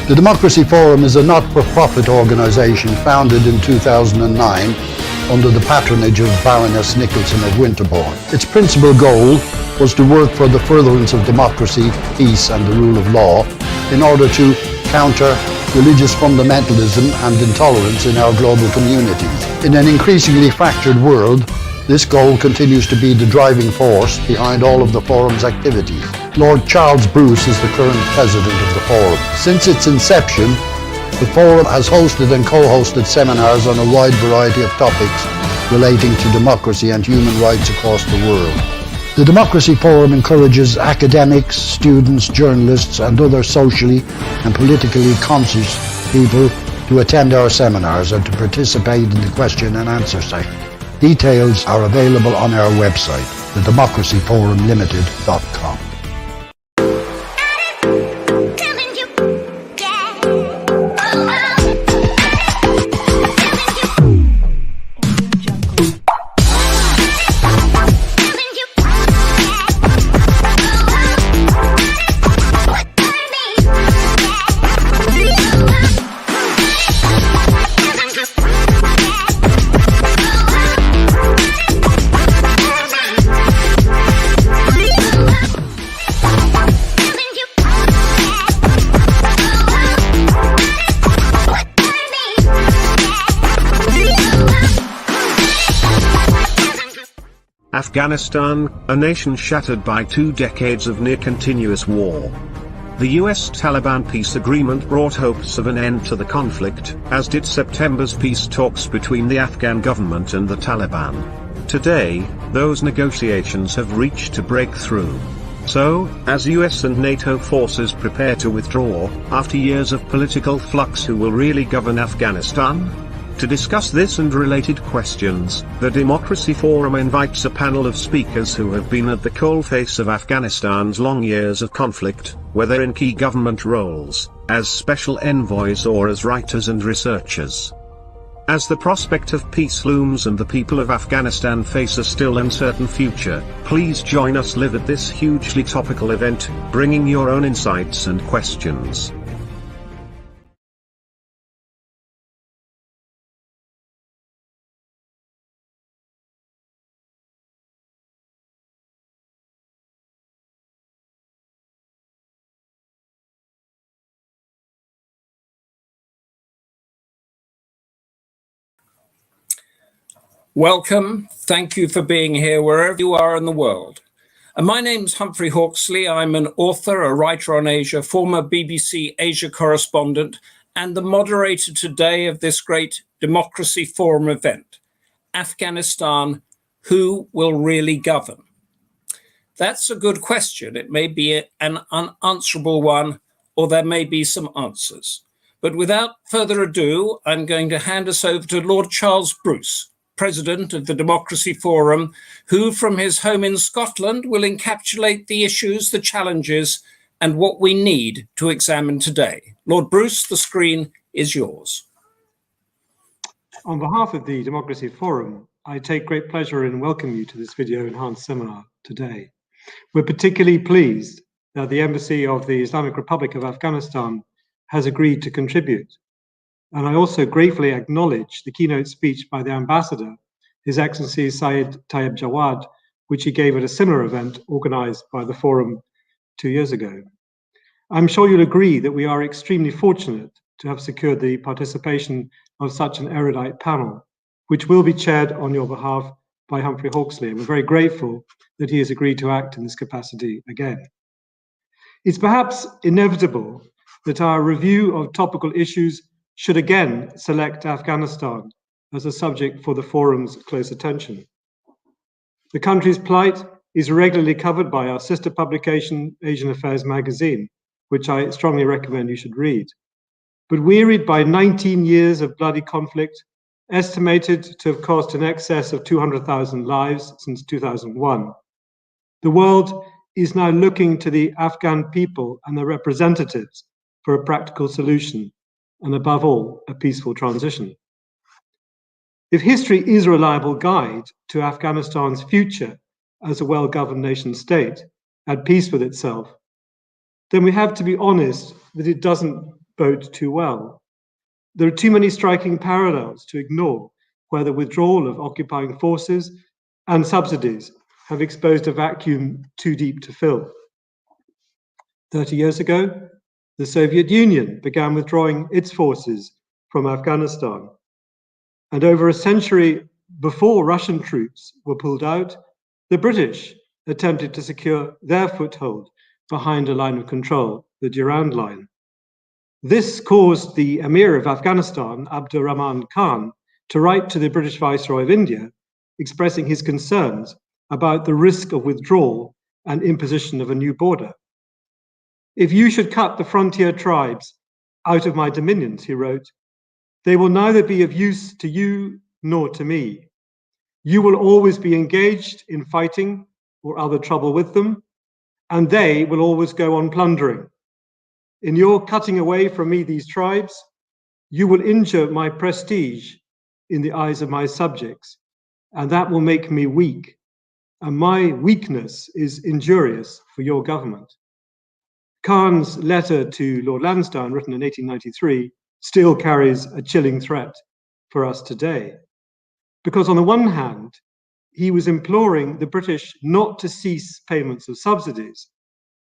The Democracy Forum is a not-for-profit organisation founded in 2009 under the patronage of Baroness Nicholson of Winterbourne. Its principal goal was to work for the furtherance of democracy, peace and the rule of law in order to counter religious fundamentalism and intolerance in our global communities. In an increasingly fractured world, this goal continues to be the driving force behind all of the Forum's activities. Lord Charles Bruce is the current president of the Forum. Since its inception, the Forum has hosted and co-hosted seminars on a wide variety of topics relating to democracy and human rights across the world. The Democracy Forum encourages academics, students, journalists and other socially and politically conscious people to attend our seminars and to participate in the question and answer session. Details are available on our website, thedemocracyforumlimited.com. Afghanistan, a nation shattered by 2 decades of near-continuous war. The US-Taliban peace agreement brought hopes of an end to the conflict, as did September's peace talks between the Afghan government and the Taliban. Today, those negotiations have reached a breakthrough. So, as US and NATO forces prepare to withdraw, after years of political flux, who will really govern Afghanistan? To discuss this and related questions, the Democracy Forum invites a panel of speakers who have been at the coalface of Afghanistan's long years of conflict, whether in key government roles, as special envoys or as writers and researchers. As the prospect of peace looms and the people of Afghanistan face a still uncertain future, please join us live at this hugely topical event, bringing your own insights and questions. Welcome, thank you for being here wherever you are in the world. And my name's Humphrey Hawksley. I'm an author, a writer on Asia, former BBC Asia correspondent, and the moderator today of this great Democracy Forum event, Afghanistan, who will really govern? That's a good question. It may be an unanswerable one, or there may be some answers. But without further ado, I'm going to hand us over to Lord Charles Bruce, President of the Democracy Forum, who from his home in Scotland will encapsulate the issues, the challenges, and what we need to examine today. Lord Bruce, the screen is yours. On behalf of the Democracy Forum, I take great pleasure in welcoming you to this video enhanced seminar today. We're particularly pleased that the Embassy of the Islamic Republic of Afghanistan has agreed to contribute. And I also gratefully acknowledge the keynote speech by the Ambassador, His Excellency Syed Tayyib Jawad, which he gave at a similar event organized by the Forum 2 years ago. I'm sure you'll agree that we are extremely fortunate to have secured the participation of such an erudite panel, which will be chaired on your behalf by Humphrey Hawksley, and we're very grateful that he has agreed to act in this capacity again. It's perhaps inevitable that our review of topical issues should again select Afghanistan as a subject for the Forum's close attention. The country's plight is regularly covered by our sister publication, Asian Affairs Magazine, which I strongly recommend you should read. But wearied by 19 years of bloody conflict, estimated to have cost in excess of 200,000 lives since 2001, the world is now looking to the Afghan people and their representatives for a practical solution, and above all, a peaceful transition. If history is a reliable guide to Afghanistan's future as a well-governed nation state at peace with itself, then we have to be honest that it doesn't bode too well. There are too many striking parallels to ignore, where the withdrawal of occupying forces and subsidies have exposed a vacuum too deep to fill. 30 years ago, the Soviet Union began withdrawing its forces from Afghanistan. And over a century before Russian troops were pulled out, the British attempted to secure their foothold behind a line of control, the Durand Line. This caused the Emir of Afghanistan, Abdurrahman Khan, to write to the British Viceroy of India, expressing his concerns about the risk of withdrawal and imposition of a new border. "If you should cut the frontier tribes out of my dominions," he wrote, "they will neither be of use to you nor to me. You will always be engaged in fighting or other trouble with them, and they will always go on plundering. In your cutting away from me these tribes, you will injure my prestige in the eyes of my subjects, and that will make me weak, and my weakness is injurious for your government." Khan's letter to Lord Lansdowne, written in 1893, still carries a chilling threat for us today. Because on the one hand, he was imploring the British not to cease payments of subsidies,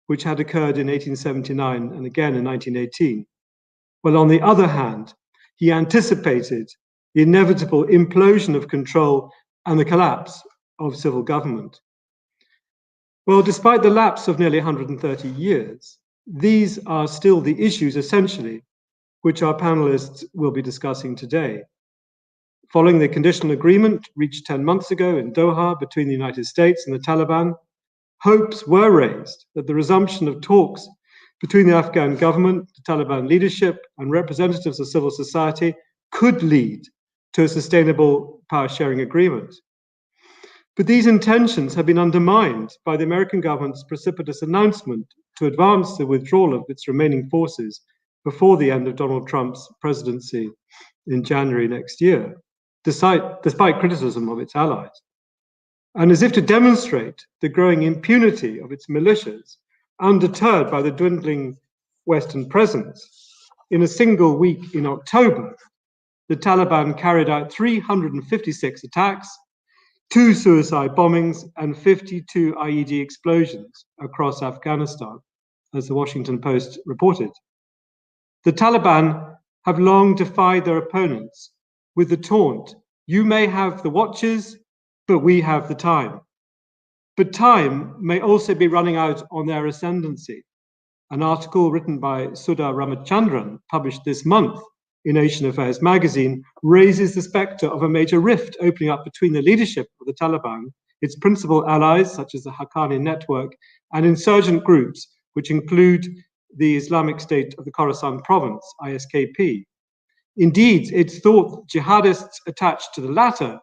which had occurred in 1879 and again in 1918. While on the other hand, he anticipated the inevitable implosion of control and the collapse of civil government. Well, despite the lapse of nearly 130 years, these are still the issues essentially which our panelists will be discussing today. Following the conditional agreement reached 10 months ago in Doha between the United States and the Taliban, hopes were raised that the resumption of talks between the Afghan government, the Taliban leadership, and representatives of civil society could lead to a sustainable power-sharing agreement. But these intentions have been undermined by the American government's precipitous announcement to advance the withdrawal of its remaining forces before the end of Donald Trump's presidency in January next year, despite criticism of its allies. And as if to demonstrate the growing impunity of its militias, undeterred by the dwindling Western presence, in a single week in October, the Taliban carried out 356 attacks, 2 suicide bombings, and 52 IED explosions across Afghanistan, as the Washington Post reported. The Taliban have long defied their opponents with the taunt, "You may have the watches, but we have the time." But time may also be running out on their ascendancy. An article written by Sudha Ramachandran, published this month in Asian Affairs magazine, raises the spectre of a major rift opening up between the leadership of the Taliban, its principal allies, such as the Haqqani network, and insurgent groups, which include the Islamic State of the Khorasan province, ISKP. Indeed, it's thought jihadists attached to the latter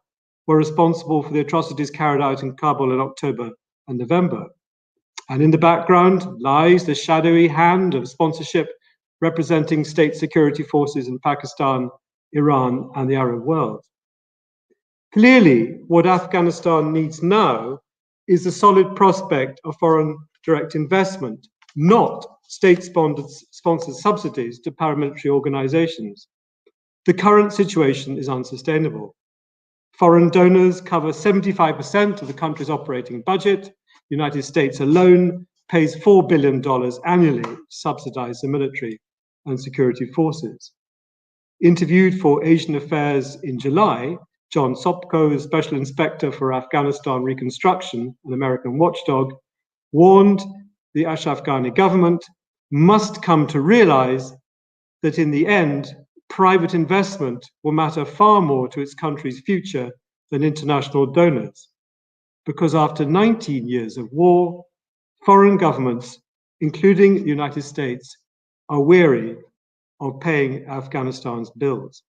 were responsible for the atrocities carried out in Kabul in October and November. And in the background lies the shadowy hand of sponsorship representing state security forces in Pakistan, Iran, and the Arab world. Clearly, what Afghanistan needs now is the solid prospect of foreign direct investment, not state-sponsored subsidies to paramilitary organizations. The current situation is unsustainable. Foreign donors cover 75% of the country's operating budget. The United States alone pays $4 billion annually to subsidize the military and security forces. Interviewed for Asian Affairs in July, John Sopko, the Special Inspector for Afghanistan Reconstruction, an American watchdog, warned the Ashraf Ghani government must come to realize that in the end, private investment will matter far more to its country's future than international donors. Because after 19 years of war, foreign governments, including the United States, are weary of paying Afghanistan's bills.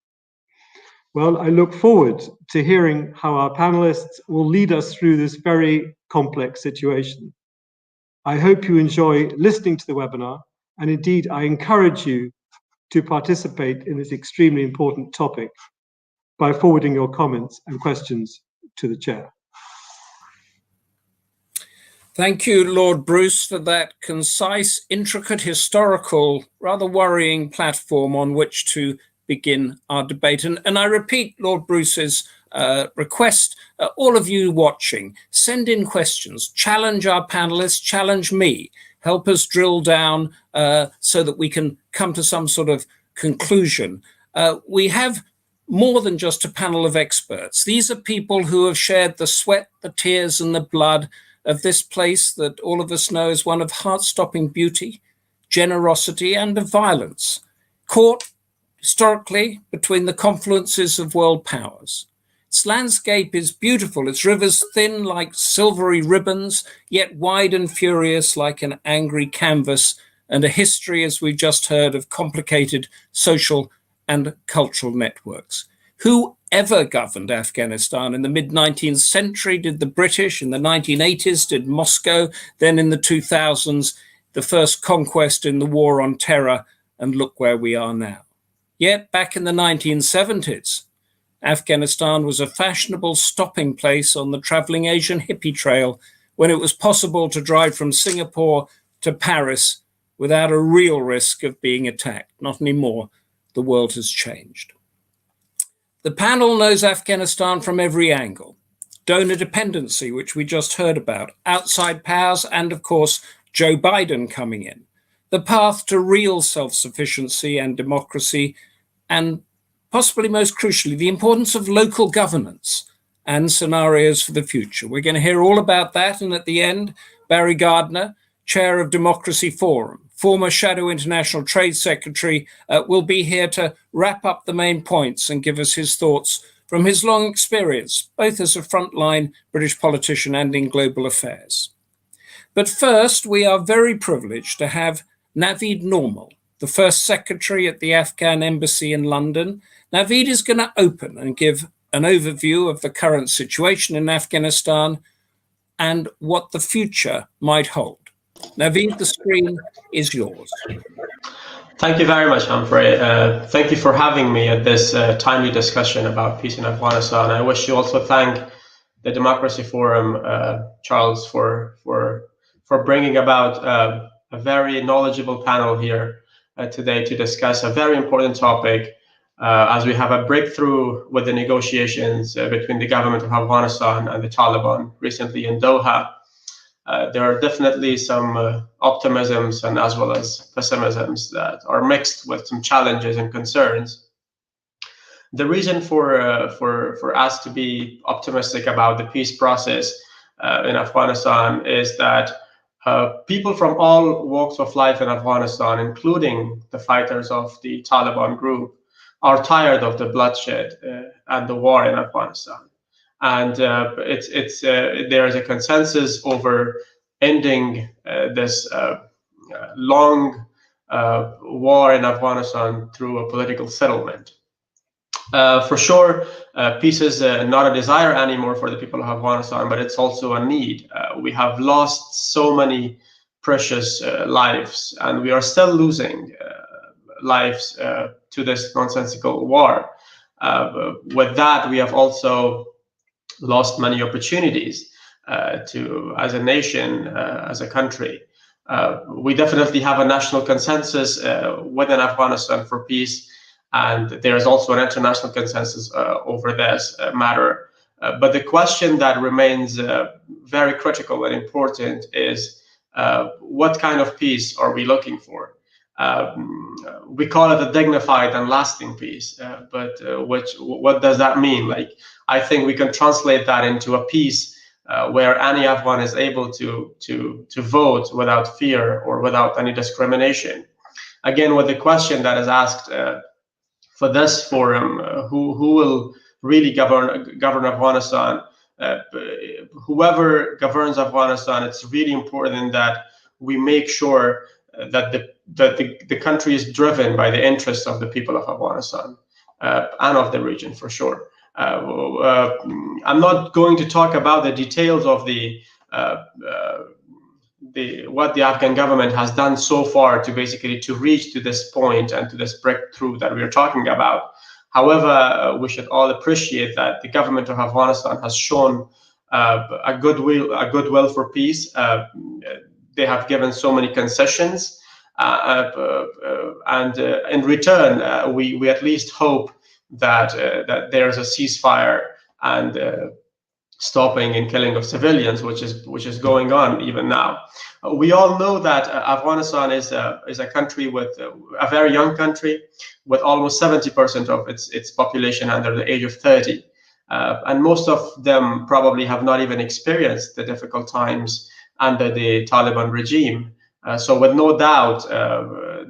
Well, I look forward to hearing how our panelists will lead us through this very complex situation. I hope you enjoy listening to the webinar, and indeed, I encourage you to participate in this extremely important topic by forwarding your comments and questions to the chair. Thank you, Lord Bruce, for that concise, intricate, historical, rather worrying platform on which to begin our debate. And I repeat Lord Bruce's request, all of you watching, send in questions, challenge our panelists, challenge me, help us drill down so that we can come to some sort of conclusion. We have more than just a panel of experts. These are people who have shared the sweat, the tears, and the blood of this place that all of us know is one of heart-stopping beauty, generosity, and of violence, caught historically between the confluences of world powers. Its landscape is beautiful, its rivers thin like silvery ribbons, yet wide and furious like an angry canvas, and a history, as we've just heard, of complicated social and cultural networks. Who ever governed Afghanistan? In the mid-19th century, did the British? In the 1980s, did Moscow? Then in the 2000s, the first conquest in the war on terror, and look where we are now. Yet back in the 1970s, Afghanistan was a fashionable stopping place on the traveling Asian hippie trail when it was possible to drive from Singapore to Paris without a real risk of being attacked. Not anymore. The world has changed. The panel knows Afghanistan from every angle. Donor dependency, which we just heard about, outside powers, and of course, Joe Biden coming in. The path to real self-sufficiency and democracy, and possibly most crucially, the importance of local governance and scenarios for the future. We're going to hear all about that. And at the end, Barry Gardner, chair of Democracy Forum, former Shadow International Trade Secretary, will be here to wrap up the main points and give us his thoughts from his long experience, both as a frontline British politician and in global affairs. But first, we are very privileged to have Naveed Normal, the first secretary at the Afghan embassy in London. Naveed is going to open and give an overview of the current situation in Afghanistan and what the future might hold. Naveed, the screen is yours. Thank you very much, Humphrey. Thank you for having me at this timely discussion about peace in Afghanistan. I wish to also thank the Democracy Forum, Charles, for bringing about a very knowledgeable panel here today to discuss a very important topic, as we have a breakthrough with the negotiations between the government of Afghanistan and the Taliban recently in Doha. There are definitely some optimisms and as well as pessimisms that are mixed with some challenges and concerns. The reason for us to be optimistic about the peace process in Afghanistan is that people from all walks of life in Afghanistan, including the fighters of the Taliban group, are tired of the bloodshed and the war in Afghanistan. And there is a consensus over ending this long war in Afghanistan through a political settlement. For sure, peace is not a desire anymore for the people of Afghanistan, but it's also a need. We have lost so many precious lives, and we are still losing lives to this nonsensical war. With that, we have also lost many opportunities as a nation, as a country. We definitely have a national consensus within Afghanistan for peace, and there is also an international consensus over this matter. But the question that remains very critical and important is what kind of peace are we looking for? We call it a dignified and lasting peace, but what does that mean? Like, I think we can translate that into a peace where any Afghan is able to vote without fear or without any discrimination. Again, with the question that is asked for this forum, who will really govern Afghanistan? Whoever governs Afghanistan, it's really important that we make sure that the country is driven by the interests of the people of Afghanistan and of the region, for sure. I'm not going to talk about the details of what the Afghan government has done so far to reach to this point and to this breakthrough that we're talking about. However, we should all appreciate that the government of Afghanistan has shown a goodwill for peace. They have given so many concessions, and in return, we at least hope that that there's a ceasefire and stopping and killing of civilians, which is going on even now. We all know that Afghanistan is a country with a very young country, with almost 70% of its population under the age of 30, and most of them probably have not even experienced the difficult times under the Taliban regime. So with no doubt,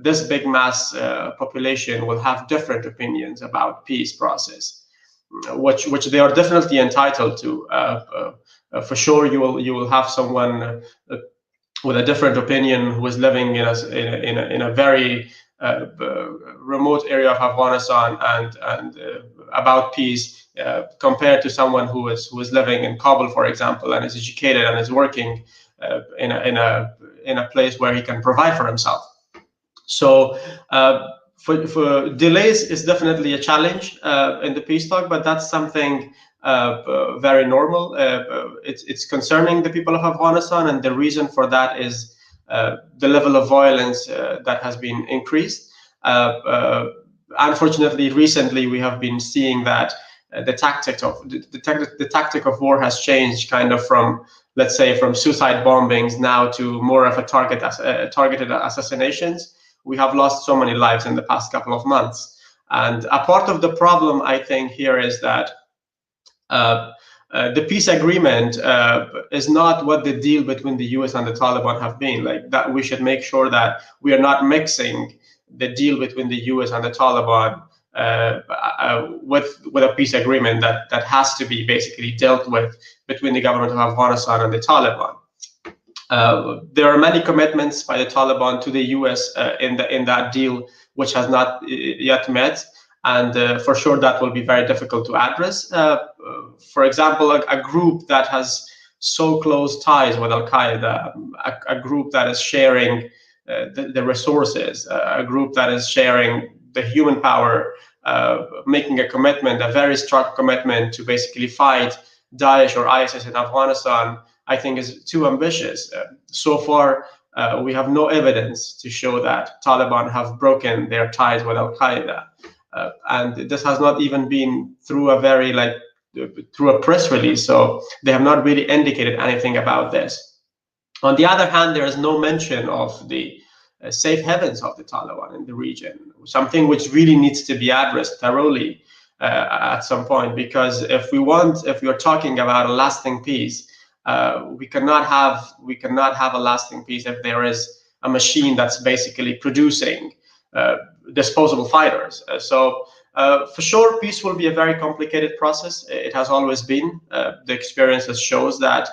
this big mass population will have different opinions about peace process, which they are definitely entitled to. For sure, you will have someone with a different opinion who is living in a very remote area of Afghanistan and about peace, compared to someone who is living in Kabul, for example, and is educated and is working in a place where he can provide for himself. So for delays is definitely a challenge in the peace talk, but that's something very normal. It's concerning the people of Afghanistan, and the reason for that is the level of violence that has been increased. Unfortunately, recently we have been seeing that the tactic of war has changed, kind of from, let's say, from suicide bombings now to more of a targeted assassinations. We have lost so many lives in the past couple of months, and a part of the problem, I think, here is that the peace agreement is not what the deal between the US and the Taliban have been. Like that, we should make sure that we are not mixing the deal between the US and the Taliban with a peace agreement that has to be basically dealt with between the government of Afghanistan and the Taliban. There are many commitments by the Taliban to the US in that deal, which has not yet met, and for sure that will be very difficult to address. For example, a group that has so close ties with Al-Qaeda, a group that is sharing the resources, a group that is sharing the human power, making a commitment, a very strong commitment to basically fight Daesh or ISIS in Afghanistan, I think is too ambitious. So far, we have no evidence to show that Taliban have broken their ties with Al-Qaeda. And this has not even been through through a press release, so they have not really indicated anything about this. On the other hand, there is no mention of the safe havens of the Taliban in the region, something which really needs to be addressed thoroughly at some point, because if we are talking about a lasting peace, we cannot have a lasting peace if there is a machine that's basically producing disposable fighters. So for sure, peace will be a very complicated process. It has always been. The experiences shows that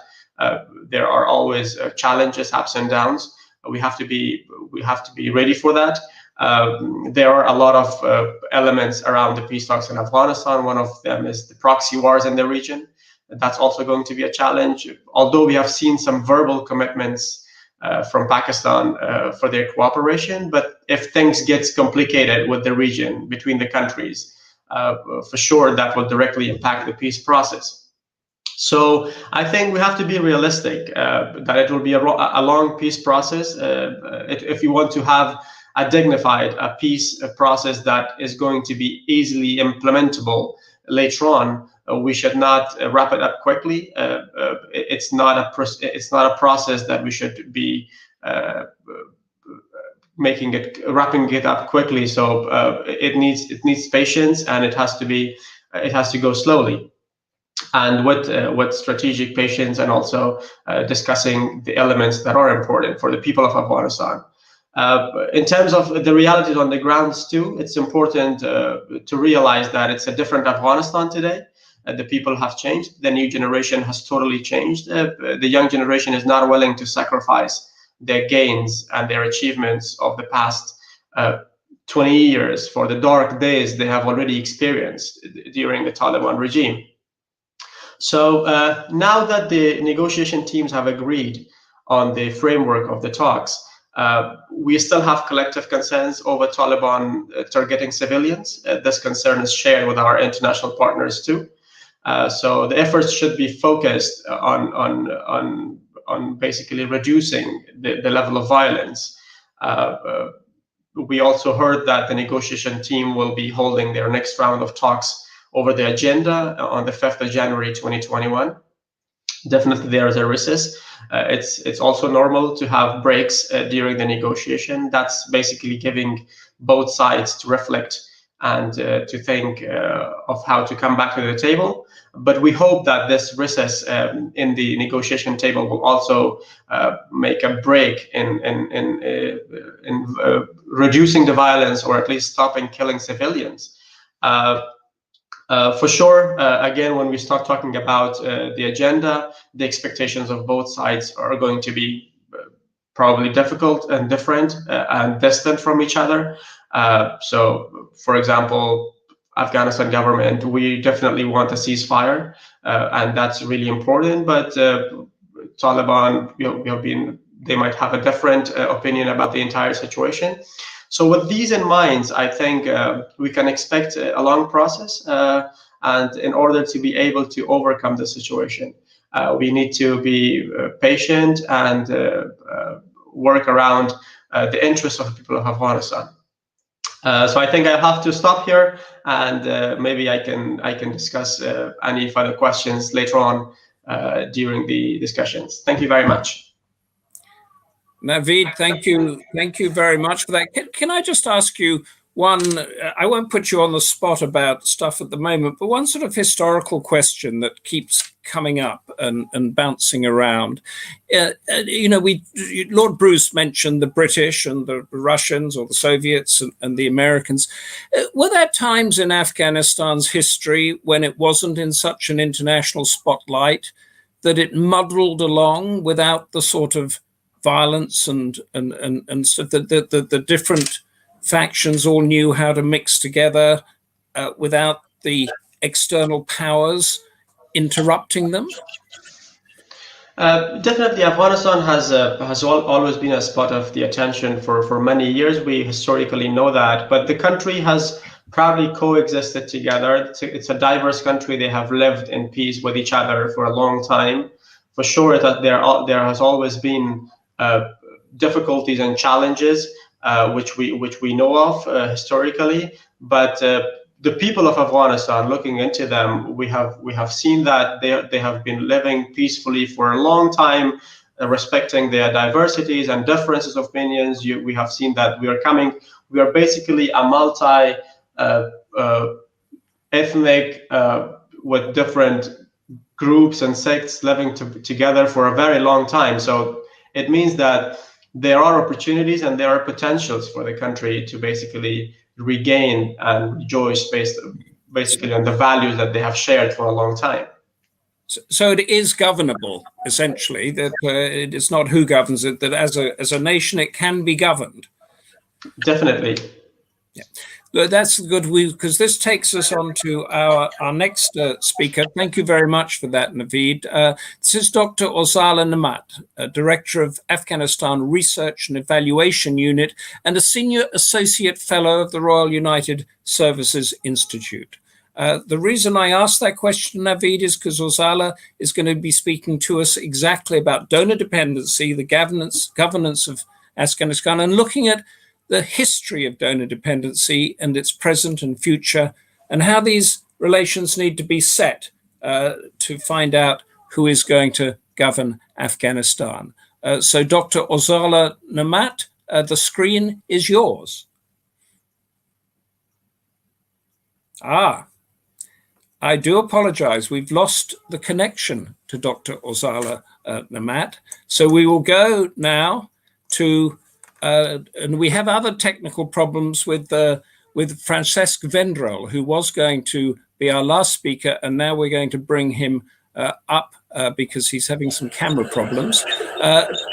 there are always challenges, ups and downs. We have to be ready for that. There are a lot of elements around the peace talks in Afghanistan. One of them is the proxy wars in the region. That's also going to be a challenge. Although we have seen some verbal commitments from Pakistan for their cooperation, but if things get complicated with the region between the countries, for sure that will directly impact the peace process. So I think we have to be realistic that it will be a long peace process. If you want to have a dignified peace process that is going to be easily implementable later on, we should not wrap it up quickly. It's not a process that we should be wrapping it up quickly. So it needs patience, and it has to go slowly, and with strategic patience, and also discussing the elements that are important for the people of Afghanistan. In terms of the realities on the grounds too, it's important to realize that it's a different Afghanistan today. The people have changed. The new generation has totally changed. The young generation is not willing to sacrifice their gains and their achievements of the past 20 years for the dark days they have already experienced during the Taliban regime. So now that the negotiation teams have agreed on the framework of the talks, we still have collective concerns over Taliban targeting civilians. This concern is shared with our international partners too. So the efforts should be focused on basically reducing the level of violence. We also heard that the negotiation team will be holding their next round of talks over the agenda on the 5th of January 2021. Definitely there is a recess. It's also normal to have breaks during the negotiation. That's basically giving both sides to reflect and to think of how to come back to the table. But we hope that this recess in the negotiation table will also make a break in reducing the violence, or at least stopping killing civilians. For sure, again, when we start talking about the agenda, the expectations of both sides are going to be probably difficult and different and distant from each other. So, for example, Afghanistan government, we definitely want a ceasefire, and that's really important. But Taliban, they might have a different opinion about the entire situation. So with these in mind, I think we can expect a long process, and in order to be able to overcome the situation, we need to be patient and work around the interests of the people of Afghanistan. So I think I have to stop here, and maybe I can discuss any further questions later on during the discussions. Thank you very much. Naveed, thank you very much for that. Can I just ask you one, I won't put you on the spot about stuff at the moment, but one sort of historical question that keeps coming up and bouncing around. Lord Bruce mentioned the British and the Russians, or the Soviets and the Americans. Were there times in Afghanistan's history when it wasn't in such an international spotlight, that it muddled along without the sort of violence and so the different factions all knew how to mix together without the external powers interrupting them? Definitely, Afghanistan has always been a spot of the attention for many years. We historically know that, but the country has proudly coexisted together. It's a diverse country. They have lived in peace with each other for a long time. For sure, that there has always been difficulties and challenges which we know of historically, but the people of Afghanistan, looking into them, we have seen that they have been living peacefully for a long time, respecting their diversities and differences of opinions. We have seen that we are basically a multi ethnic with different groups and sects living together for a very long time. So it means that there are opportunities and there are potentials for the country to basically regain and rejoice basically on the values that they have shared for a long time. So it is governable, essentially, that it is not who governs it, that as a nation it can be governed. Definitely. Yeah. That's good, because this takes us on to our next speaker. Thank you very much for that, Naveed. This is Dr. Orzala Nemat, Director of Afghanistan Research and Evaluation Unit and a Senior Associate Fellow of the Royal United Services Institute. The reason I asked that question, Naveed, is because Orzala is going to be speaking to us exactly about donor dependency, the governance of Afghanistan, and looking at the history of donor dependency and its present and future, and how these relations need to be set to find out who is going to govern Afghanistan. So Dr. Orzala Nemat, the screen is yours. I do apologize. We've lost the connection to Dr. Orzala Nemat. So we will go now to and we have other technical problems with Francesc Vendrell, who was going to be our last speaker, and now we're going to bring him up because he's having some camera problems.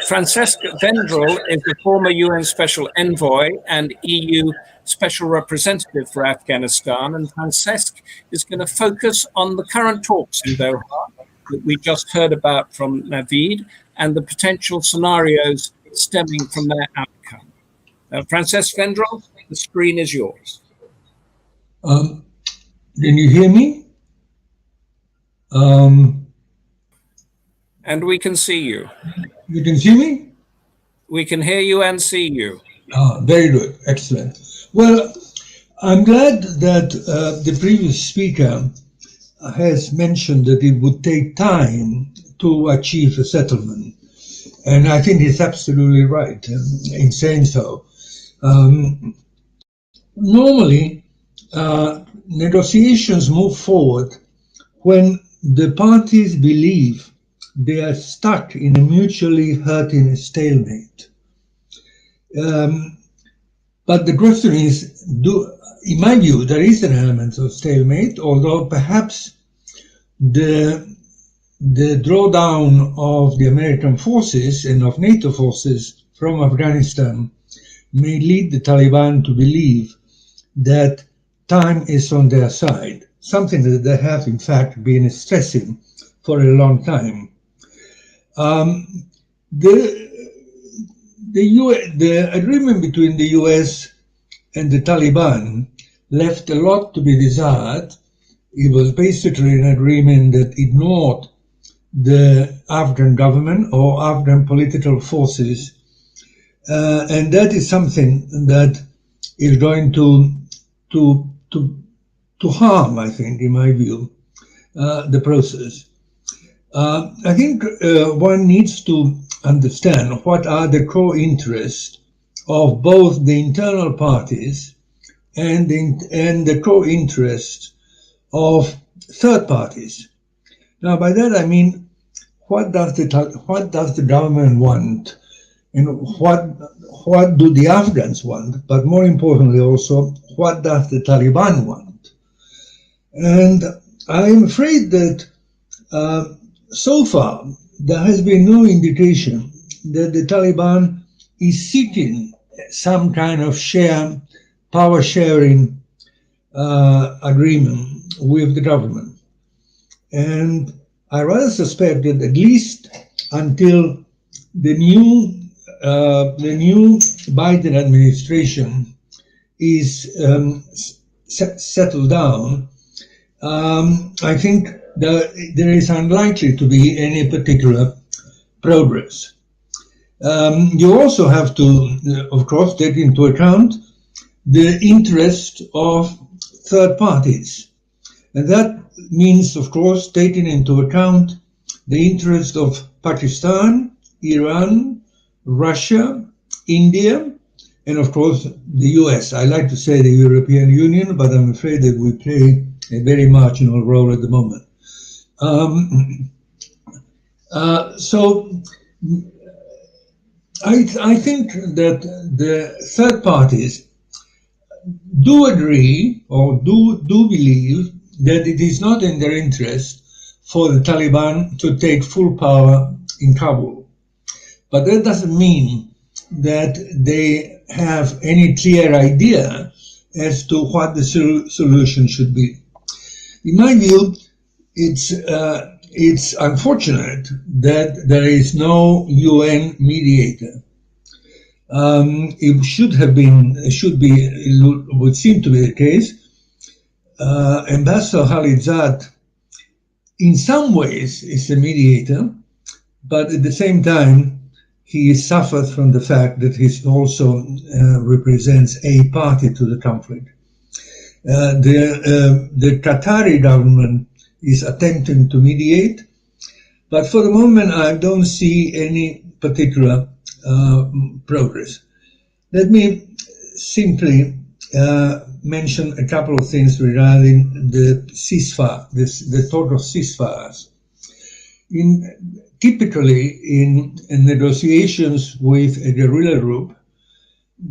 Francesc Vendrell is the former UN Special Envoy and EU Special Representative for Afghanistan, and Francesc is going to focus on the current talks in Doha that we just heard about from Naveed and the potential scenarios stemming from their outcome. Francesc Vendrell, the screen is yours. Can you hear me? And we can see you. You can see me? We can hear you and see you. Very good. Excellent. Well, I'm glad that the previous speaker has mentioned that it would take time to achieve a settlement. And I think he's absolutely right in saying so. Normally, negotiations move forward when the parties believe they are stuck in a mutually hurting stalemate. But the question is, in my view, there is an element of stalemate, although perhaps the drawdown of the American forces and of NATO forces from Afghanistan may lead the Taliban to believe that time is on their side, something that they have in fact been stressing for a long time. The agreement between the US and the Taliban left a lot to be desired. It was basically an agreement that ignored the Afghan government or Afghan political forces, and that is something that is going to harm, I think, in my view, the process. I think one needs to understand what are the core interests of both the internal parties and the core interests of third parties. Now, by that I mean, what does the government want, and what do the Afghans want? But more importantly, also, what does the Taliban want? And I'm afraid that so far there has been no indication that the Taliban is seeking some kind of power sharing agreement with the government. And I rather suspect that at least until the new Biden administration is settled down, I think there is unlikely to be any particular progress. You also have to, of course, take into account the interest of third parties. And that means, of course, taking into account the interest of Pakistan, Iran, Russia, India, and of course the US. I like to say the European Union, but I'm afraid that we play a very marginal role at the moment. So I think that the third parties do agree or do believe that it is not in their interest for the Taliban to take full power in Kabul. But that doesn't mean that they have any clear idea as to what the solution should be. In my view, it's unfortunate that there is no UN mediator. It would seem to be the case. Ambassador Khalilzad, in some ways, is a mediator, but at the same time, he suffered from the fact that he also represents a party to the conflict. The Qatari government is attempting to mediate, but for the moment, I don't see any particular progress. Let me simply mention a couple of things regarding the ceasefire, the talk of ceasefires. Typically, in negotiations with a guerrilla group,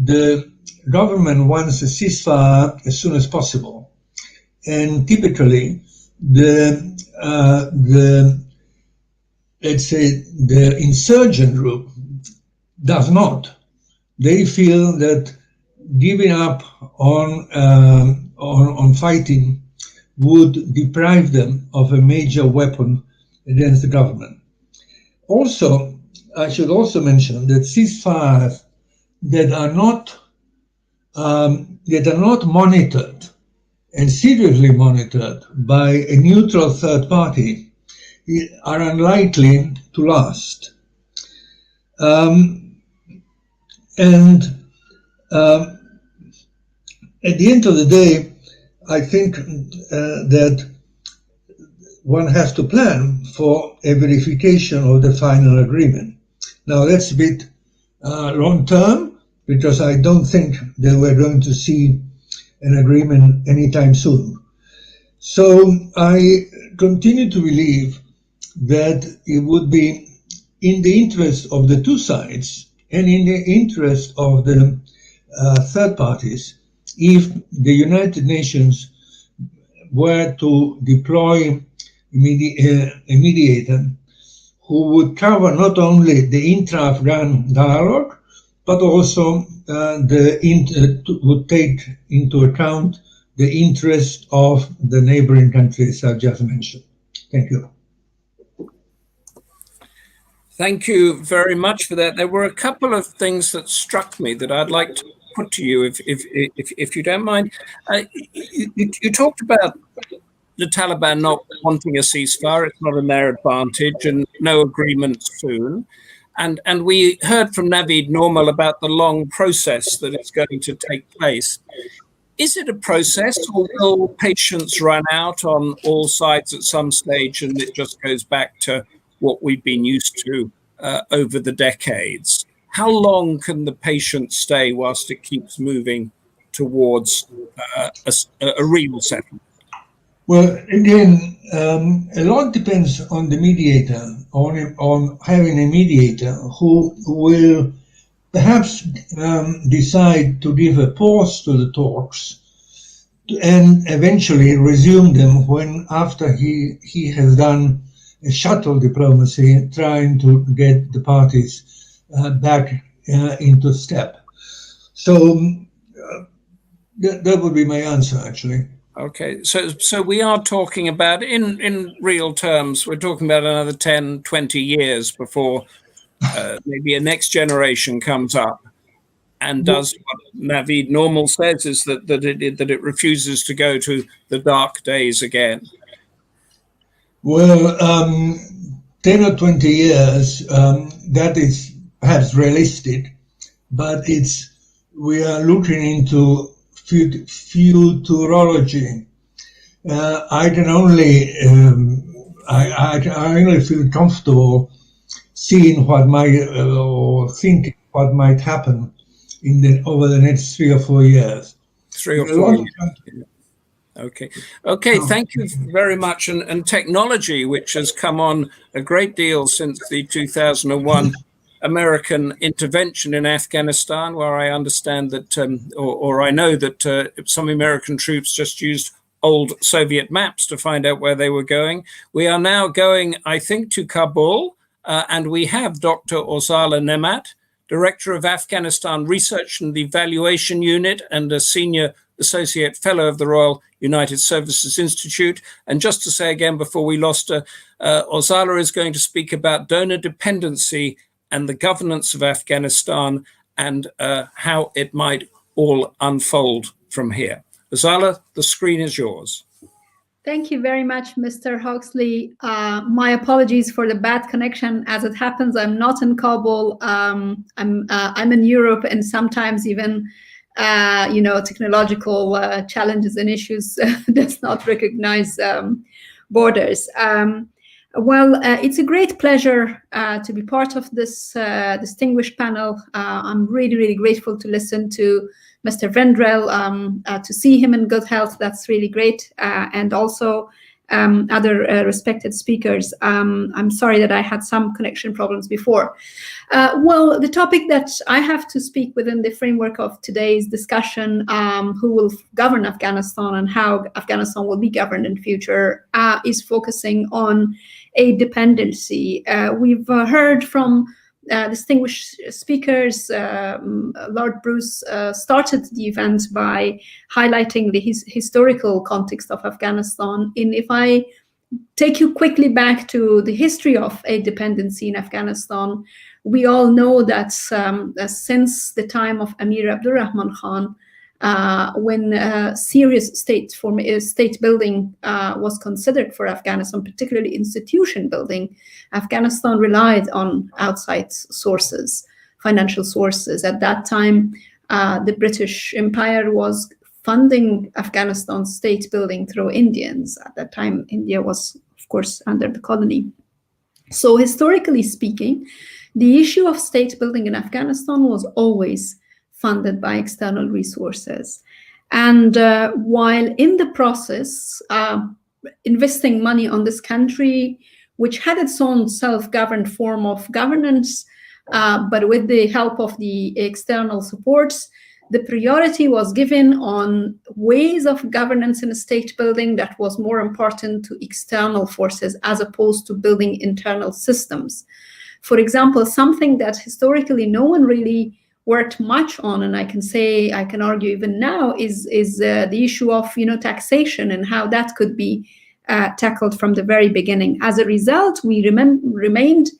the government wants a ceasefire as soon as possible, and typically let's say the insurgent group does not. They feel that giving up on fighting would deprive them of a major weapon against the government. Also, I should also mention that ceasefires that are not monitored and seriously monitored by a neutral third party are unlikely to last. At the end of the day, I think that one has to plan for a verification of the final agreement. Now, that's a bit long term, because I don't think that we're going to see an agreement anytime soon. So I continue to believe that it would be in the interest of the two sides and in the interest of the third parties if the United Nations were to deploy a mediator who would cover not only the intra-Afghan dialogue, but also would take into account the interest of the neighboring countries I've just mentioned. Thank you. Thank you very much for that. There were a couple of things that struck me that I'd like to put to you, if you don't mind. You talked about the Taliban not wanting a ceasefire. It's not in their advantage, and no agreement soon. And we heard from Naveed Normal about the long process that is going to take place. Is it a process, or will patience run out on all sides at some stage, and it just goes back to what we've been used to over the decades? How long can the patience stay whilst it keeps moving towards a real settlement? Well, again, a lot depends on the mediator, on having a mediator who will perhaps decide to give a pause to the talks and eventually resume them when, after he has done a shuttle diplomacy, trying to get the parties back into step. So that would be my answer, actually. Okay, so we are talking about, in real terms, we're talking about another 10, 20 years before maybe a next generation comes up and does what Naveed Normal says, is that it refuses to go to the dark days again. Well, 10 or 20 years, that is perhaps realistic, but we are looking into futurology. I can only I only feel comfortable seeing what might or thinking what might happen over the next 3 or 4 years. 3 or 4 years. Okay. Thank you very much. And technology, which has come on a great deal since the 2001 American intervention in Afghanistan, where I understand that, or I know that some American troops just used old Soviet maps to find out where they were going. We are now going, I think, to Kabul, and we have Dr. Orzala Nemat, Director of Afghanistan Research and Evaluation Unit and a Senior Associate Fellow of the Royal United Services Institute. And just to say again, before we lost her, Orzala is going to speak about donor dependency and the governance of Afghanistan and how it might all unfold from here. Orzala, the screen is yours. Thank you very much, Mr. Hawksley. My apologies for the bad connection. As it happens, I'm not in Kabul. I'm in Europe, and sometimes even technological challenges and issues does not recognize borders. It's a great pleasure to be part of this distinguished panel. I'm really, really grateful to listen to Mr. Vendrell, to see him in good health. That's really great. And also other respected speakers. I'm sorry that I had some connection problems before. The topic that I have to speak within the framework of today's discussion, who will govern Afghanistan and how Afghanistan will be governed in future, is focusing on aid dependency. We've heard from distinguished speakers. Lord Bruce started the event by highlighting the historical context of Afghanistan. And if I take you quickly back to the history of aid dependency in Afghanistan, we all know that since the time of Amir Abdurrahman Khan, when serious state building was considered for Afghanistan, particularly institution building, Afghanistan relied on outside sources, financial sources. At that time, the British Empire was funding Afghanistan's state building through Indians. At that time, India was, of course, under the colony. So historically speaking, the issue of state building in Afghanistan was always funded by external resources. And while in the process, investing money on this country, which had its own self-governed form of governance, but with the help of the external supports, the priority was given on ways of governance in state building that was more important to external forces as opposed to building internal systems. For example, something that historically no one really worked much on, and I can argue even now, is the issue of taxation and how that could be tackled from the very beginning. As a result, we remained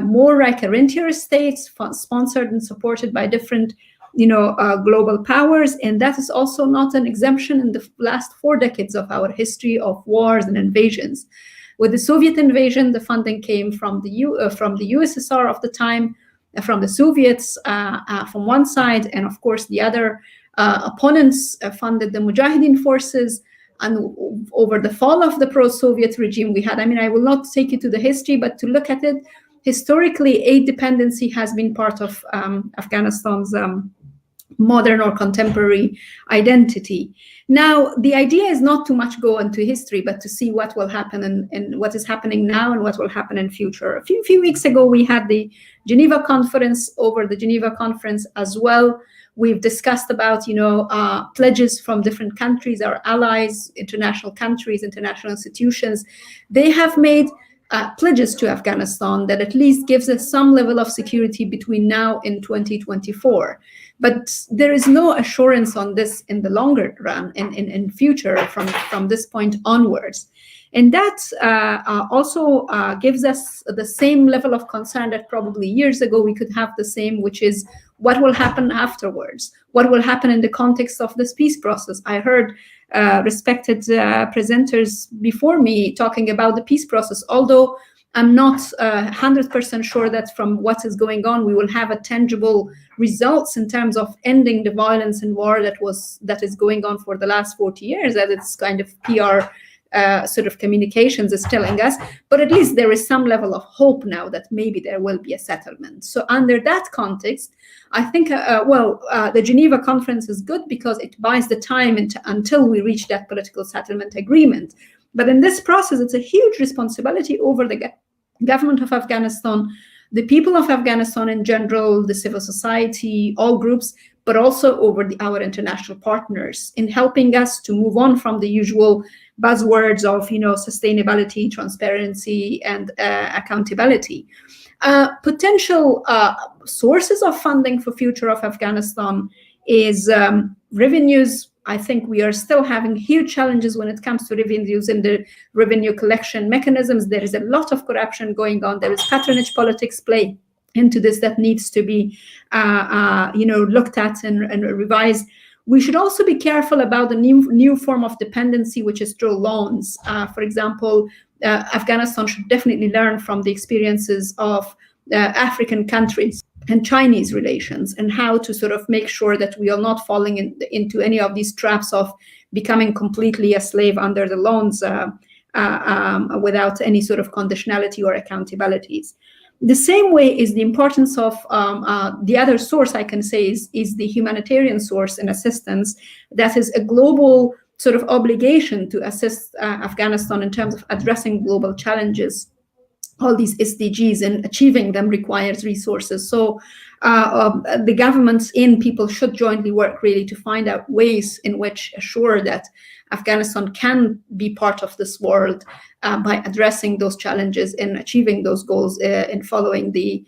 more like a rentier state, sponsored and supported by different global powers, and that is also not an exemption in the last 4 decades of our history of wars and invasions. With the Soviet invasion, the funding came from the USSR of the time, from the Soviets from one side, and of course the other opponents funded the Mujahideen forces. And over the fall of the pro-Soviet regime we had, I will not take you to the history, but to look at it, historically aid dependency has been part of Afghanistan's modern or contemporary identity. Now, the idea is not to much go into history, but to see what will happen and what is happening now and what will happen in future. A few weeks ago, we had the Geneva conference. Over the Geneva conference as well, we've discussed about, pledges from different countries, our allies, international countries, international institutions. They have made pledges to Afghanistan that at least gives us some level of security between now and 2024. But there is no assurance on this in the longer run, in future from this point onwards. And that also gives us the same level of concern that probably years ago we could have the same, which is what will happen afterwards? What will happen in the context of this peace process? I heard respected presenters before me talking about the peace process, although I'm not 100% sure that from what is going on, we will have a tangible results in terms of ending the violence and war that is going on for the last 40 years, as it's kind of PR sort of communications is telling us. But at least there is some level of hope now that maybe there will be a settlement. So under that context, I think, the Geneva conference is good because it buys the time until we reach that political settlement agreement. But in this process, it's a huge responsibility over the government of Afghanistan, the people of Afghanistan in general, the civil society, all groups, but also over our international partners in helping us to move on from the usual buzzwords of, sustainability, transparency, and accountability. Potential sources of funding for future of Afghanistan is revenues. I think we are still having huge challenges when it comes to revenues in the revenue collection mechanisms. There is a lot of corruption going on. There is patronage politics play into this that needs to be, looked at and revised. We should also be careful about the new form of dependency, which is through loans. For example, Afghanistan should definitely learn from the experiences of African countries and Chinese relations, and how to sort of make sure that we are not falling into any of these traps of becoming completely a slave under the loans without any sort of conditionality or accountabilities. The same way is the importance of the other source I can say is the humanitarian source and assistance. That is a global sort of obligation to assist Afghanistan in terms of addressing global challenges. All these SDGs and achieving them requires resources. So the governments and people should jointly work really to find out ways in which assure that Afghanistan can be part of this world by addressing those challenges and achieving those goals in following the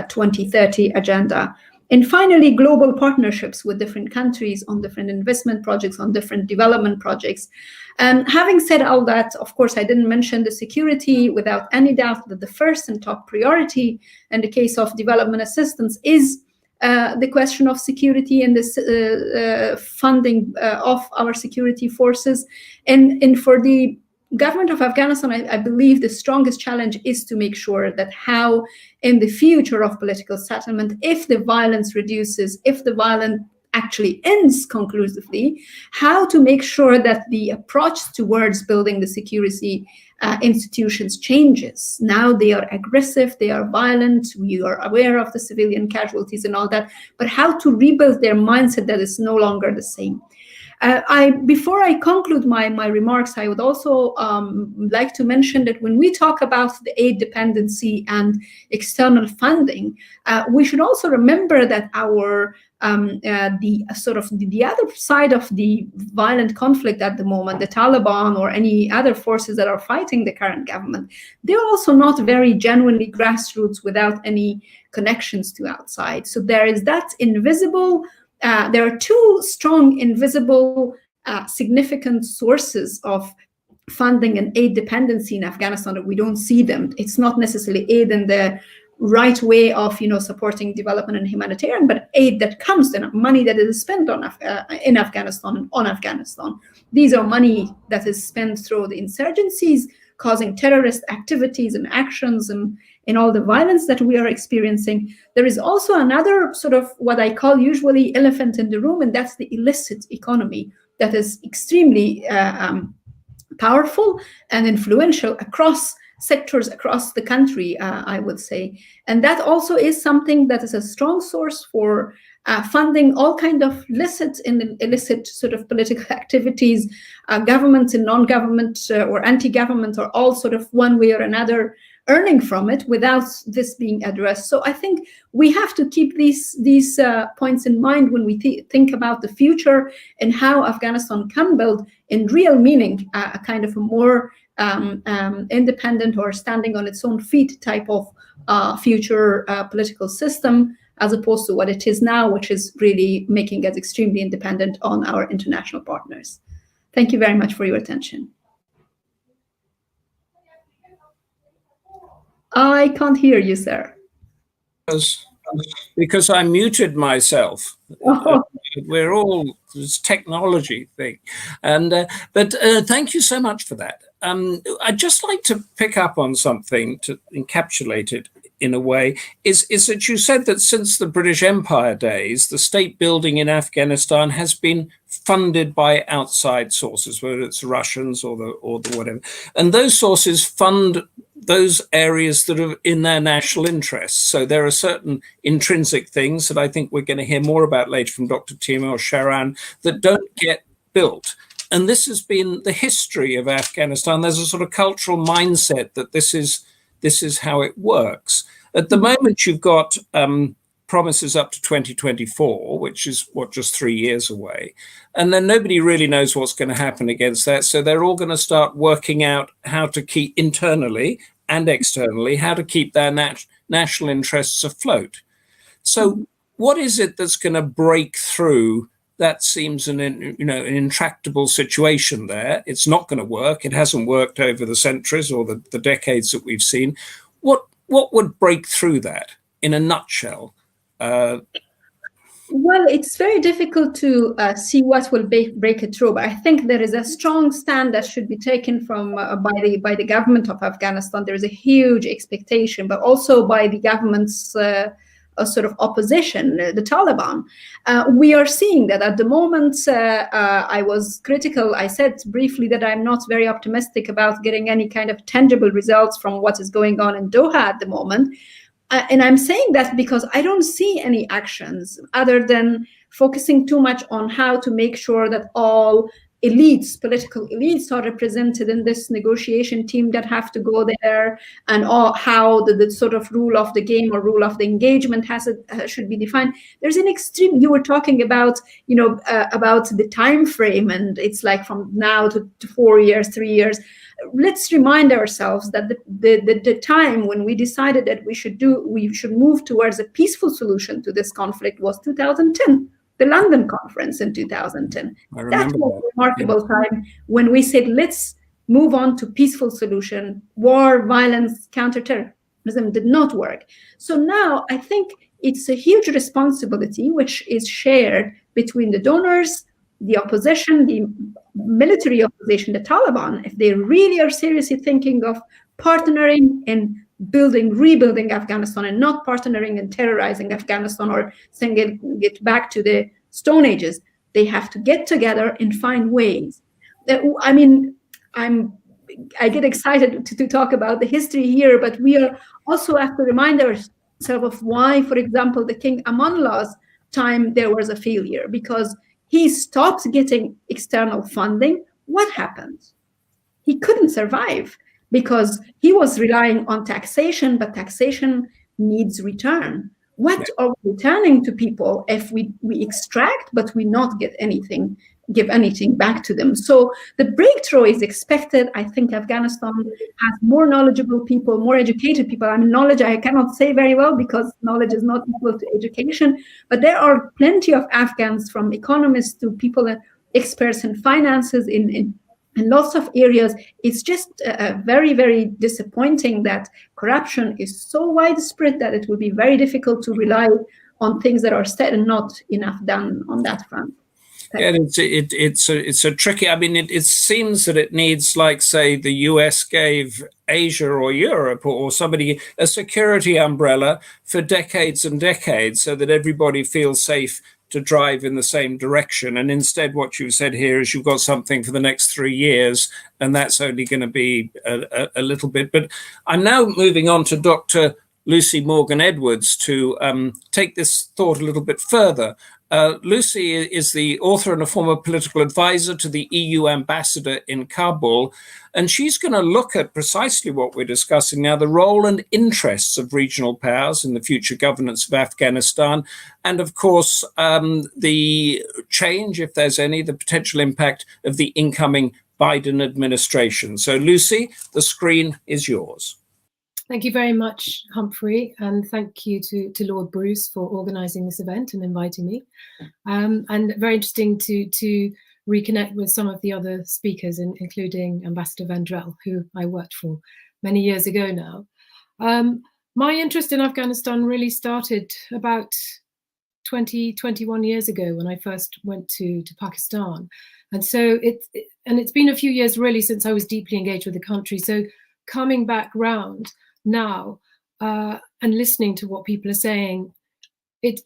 2030 agenda. And finally, global partnerships with different countries on different investment projects, on different development projects. Having said all that, of course, I didn't mention the security. Without any doubt that the first and top priority in the case of development assistance is the question of security and this funding of our security forces. And for the government of Afghanistan, I believe the strongest challenge is to make sure that how in the future of political settlement, if the violence reduces, if the violence actually ends conclusively, how to make sure that the approach towards building the security institutions changes. Now they are aggressive, they are violent, we are aware of the civilian casualties and all that, but how to rebuild their mindset that is no longer the same. Before I conclude my remarks, I would also like to mention that when we talk about the aid dependency and external funding, we should also remember that our the other side of the violent conflict at the moment, the Taliban or any other forces that are fighting the current government, they're also not very genuinely grassroots without any connections to outside. So there is that invisible. There are two strong, invisible, significant sources of funding and aid dependency in Afghanistan that we don't see them. It's not necessarily aid in the right way of, supporting development and humanitarian, but aid that comes, and money that is spent on in Afghanistan and on Afghanistan. These are money that is spent through the insurgencies, causing terrorist activities and actions and in all the violence that we are experiencing. There is also another sort of what I call usually elephant in the room, and that's the illicit economy that is extremely powerful and influential across sectors across the country, I would say. And that also is something that is a strong source for funding all kind of licit and illicit sort of political activities. Governments and non-government or anti-government are all sort of one way or another earning from it without this being addressed. So I think we have to keep these points in mind when we think about the future and how Afghanistan can build in real meaning a kind of a more independent or standing on its own feet type of future political system, as opposed to what it is now, which is really making us extremely independent on our international partners. Thank you very much for your attention. I can't hear you, sir. Because I muted myself. Oh. We're all this technology thing, but thank you so much for that. I'd just like to pick up on something to encapsulate it in a way. Is that you said that since the British Empire days, the state building in Afghanistan has been funded by outside sources, whether it's Russians or the whatever, and those sources fund those areas that are in their national interests. So there are certain intrinsic things that I think we're going to hear more about later from Dr. Timor, Sharan, that don't get built. And this has been the history of Afghanistan. There's a sort of cultural mindset that this is how it works. At the moment, you've got promises up to 2024, which is just 3 years away. And then nobody really knows what's going to happen against that. So they're all going to start working out how to keep internally and externally, how to keep their national interests afloat. So what is it that's going to break through? That seems an intractable situation there. It's not going to work. It hasn't worked over the centuries or the decades that we've seen. What would break through that in a nutshell? Well, it's very difficult to see what will break it through, but I think there is a strong stand that should be taken from by the government of Afghanistan. There is a huge expectation, but also by the government's sort of opposition, the Taliban. We are seeing that at the moment. I was critical. I said briefly that I'm not very optimistic about getting any kind of tangible results from what is going on in Doha at the moment. And I'm saying that because I don't see any actions other than focusing too much on how to make sure that all elites, political elites, are represented in this negotiation team that have to go there, and how the sort of rule of the game or rule of the engagement should be defined. There's an extreme. You were talking about about the time frame, and it's like from now to 4 years, 3 years. Let's remind ourselves that the time when we decided that we should move towards a peaceful solution to this conflict was 2010, the London conference in 2010. That was a remarkable time when we said, let's move on to peaceful solution. War, violence, counterterrorism did not work. So now I think it's a huge responsibility which is shared between the donors, the opposition, the military opposition, the Taliban, if they really are seriously thinking of partnering in rebuilding Afghanistan and not partnering in terrorizing Afghanistan or sending it back to the Stone Ages. They have to get together and find ways. I mean, I get excited to talk about the history here, but we are also have to remind ourselves of why, for example, the King Amanullah's time there was a failure, because he stopped getting external funding. What happened? He couldn't survive because he was relying on taxation, but taxation needs return. What are we returning to people if we extract, but we not give anything back to them? So the breakthrough is expected. I think Afghanistan has more knowledgeable people, more educated people. I mean, knowledge I cannot say very well because knowledge is not equal to education, but there are plenty of Afghans, from economists to people, experts in finances, in lots of areas. It's just very, very disappointing that corruption is so widespread that it will be very difficult to rely on things that are said and not enough done on that front. Yeah, it's a tricky. I mean, it seems that it needs, like, say, the US gave Asia or Europe or somebody a security umbrella for decades and decades, so that everybody feels safe to drive in the same direction. And instead, what you've said here is you've got something for the next 3 years, and that's only going to be a little bit. But I'm now moving on to Dr. Lucy Morgan-Edwards to take this thought a little bit further. Lucy is the author and a former political advisor to the EU ambassador in Kabul, and she's going to look at precisely what we're discussing now, the role and interests of regional powers in the future governance of Afghanistan, and of course, the change, if there's any, the potential impact of the incoming Biden administration. So Lucy, the screen is yours. Thank you very much, Humphrey, and thank you to Lord Bruce for organising this event and inviting me. And very interesting to reconnect with some of the other speakers, including Ambassador Vendrell, who I worked for many years ago now. My interest in Afghanistan really started about 21 years ago when I first went to Pakistan. And so it's been a few years really since I was deeply engaged with the country. So coming back round now and listening to what people are saying, it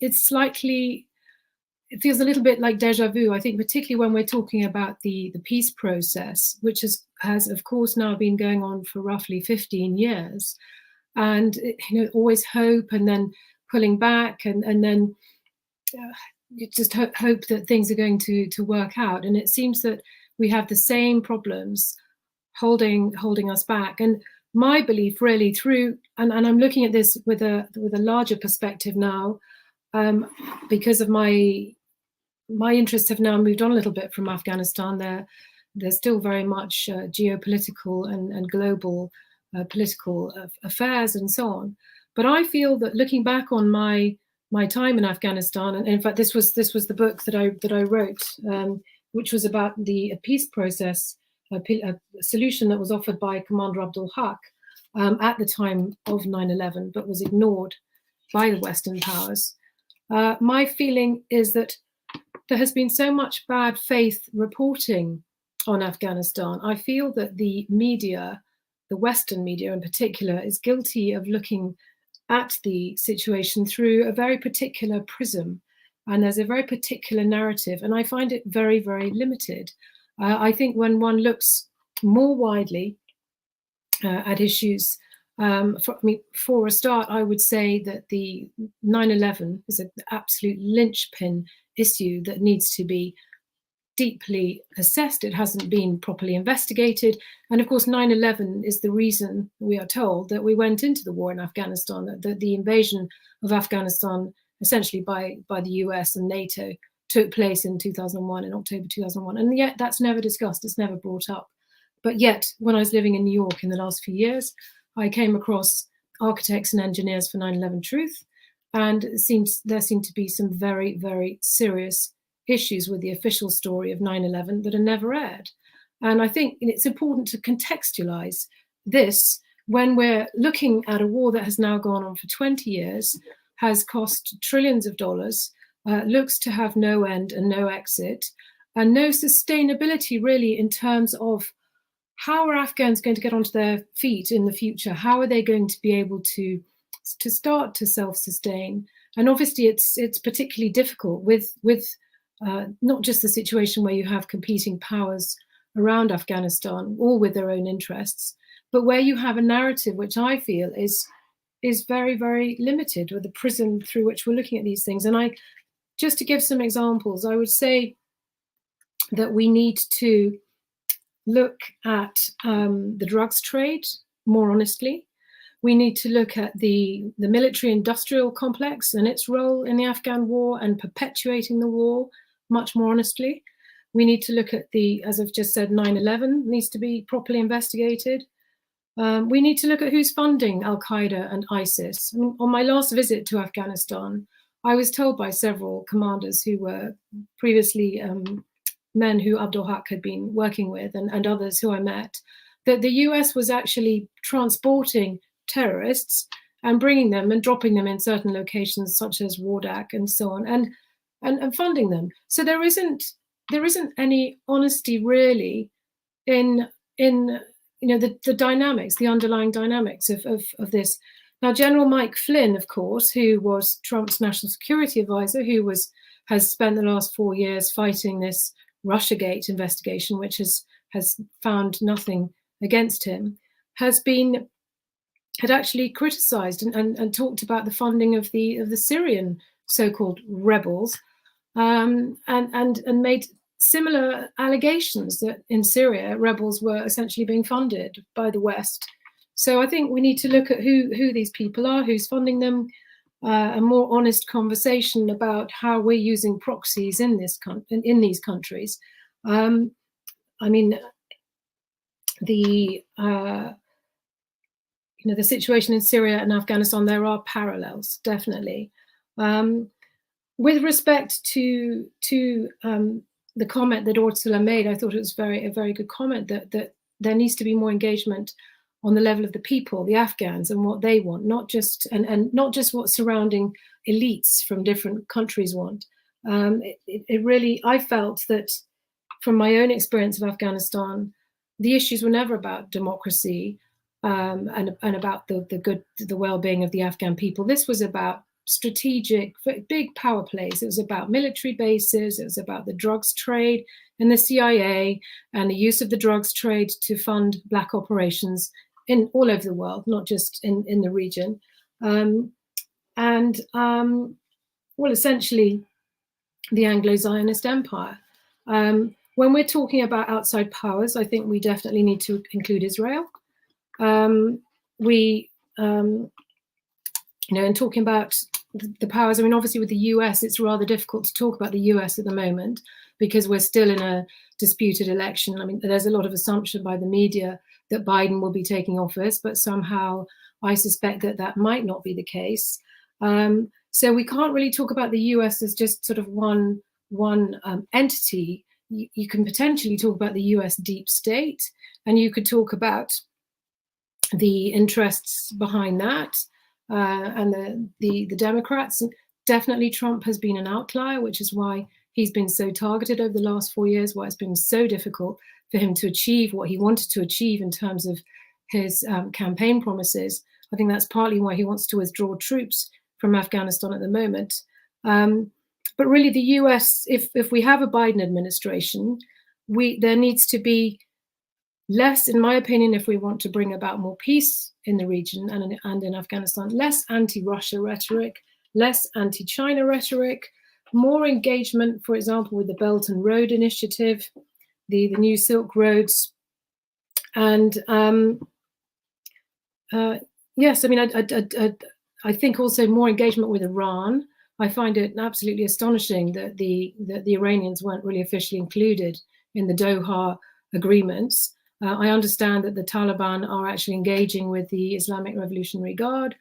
feels a little bit like deja vu. I think particularly when we're talking about the peace process, which has of course now been going on for roughly 15 years, and always hope and then pulling back and then you just hope that things are going to work out. And it seems that we have the same problems holding us back. And my belief really and I'm looking at this with a larger perspective now, because of my interests have now moved on a little bit from Afghanistan. They're still very much geopolitical and global political affairs and so on. But I feel that looking back on my time in Afghanistan, and in fact this was the book that I wrote, which was about the peace process, a solution that was offered by Commander Abdul Haq at the time of 9/11, but was ignored by the Western powers. My feeling is that there has been so much bad faith reporting on Afghanistan. I feel that the media, the Western media in particular, is guilty of looking at the situation through a very particular prism. And there's a very particular narrative, and I find it very, very limited. I think when one looks more widely at issues, for a start, I would say that the 9/11 is an absolute linchpin issue that needs to be deeply assessed. It hasn't been properly investigated. And of course, 9/11 is the reason, we are told, that we went into the war in Afghanistan, that the invasion of Afghanistan essentially by the US and NATO took place in 2001, in October 2001. And yet that's never discussed, it's never brought up. But yet, when I was living in New York in the last few years, I came across architects and engineers for 9/11 Truth, and there seemed to be some very, very serious issues with the official story of 9/11 that are never aired. And I think it's important to contextualize this when we're looking at a war that has now gone on for 20 years, has cost trillions of dollars, looks to have no end and no exit, and no sustainability really in terms of how are Afghans going to get onto their feet in the future? How are they going to be able to start to self-sustain? And obviously it's particularly difficult with not just the situation where you have competing powers around Afghanistan, all with their own interests, but where you have a narrative which I feel is very, very limited, with the prism through which we're looking at these things. And just to give some examples, I would say that we need to look at the drugs trade more honestly. We need to look at the military-industrial complex and its role in the Afghan war and perpetuating the war much more honestly. We need to look at as I've just said, 9/11 needs to be properly investigated. We need to look at who's funding Al-Qaeda and ISIS. I mean, on my last visit to Afghanistan, I was told by several commanders who were previously men who Abdul Haq had been working with and others who I met, that the US was actually transporting terrorists and bringing them and dropping them in certain locations such as Wardak and so on, and funding them. So there isn't any honesty really in the dynamics, the underlying dynamics of this. Now, General Mike Flynn, of course, who was Trump's national security advisor, who has spent the last 4 years fighting this Russiagate investigation, which has found nothing against him, had actually criticized and talked about the funding of the Syrian so-called rebels, and made similar allegations that in Syria rebels were essentially being funded by the West. So I think we need to look at who these people are, who's funding them, a more honest conversation about how we're using proxies in these countries. I mean, the situation in Syria and Afghanistan, there are parallels, definitely. With respect to the comment that Orzala made, I thought it was a very good comment that there needs to be more engagement on the level of the people, the Afghans, and what they want, not just what surrounding elites from different countries want. It really, I felt that from my own experience of Afghanistan, the issues were never about democracy and about the well-being of the Afghan people. This was about strategic, big power plays. It was about military bases. It was about the drugs trade and the CIA and the use of the drugs trade to fund black operations in all over the world, not just in the region. Essentially, the Anglo-Zionist empire. When we're talking about outside powers, I think we definitely need to include Israel. And talking about the powers, I mean, obviously with the US, it's rather difficult to talk about the US at the moment because we're still in a disputed election. I mean, there's a lot of assumption by the media that Biden will be taking office, but somehow I suspect that might not be the case. So we can't really talk about the US as just sort of one entity. You can potentially talk about the US deep state, and you could talk about the interests behind that. And the Democrats. Definitely Trump has been an outlier, which is why he's been so targeted over the last 4 years, why it's been so difficult for him to achieve what he wanted to achieve in terms of his campaign promises. I think that's partly why he wants to withdraw troops from Afghanistan at the moment. But really the US, if we have a Biden administration, there needs to be less, in my opinion, if we want to bring about more peace in the region and in Afghanistan, less anti-Russia rhetoric, less anti-China rhetoric, more engagement, for example, with the Belt and Road Initiative, the new Silk Roads. And yes, I mean, I think also more engagement with Iran. I find it absolutely astonishing that the Iranians weren't really officially included in the Doha agreements. I understand that the Taliban are actually engaging with the Islamic Revolutionary Guard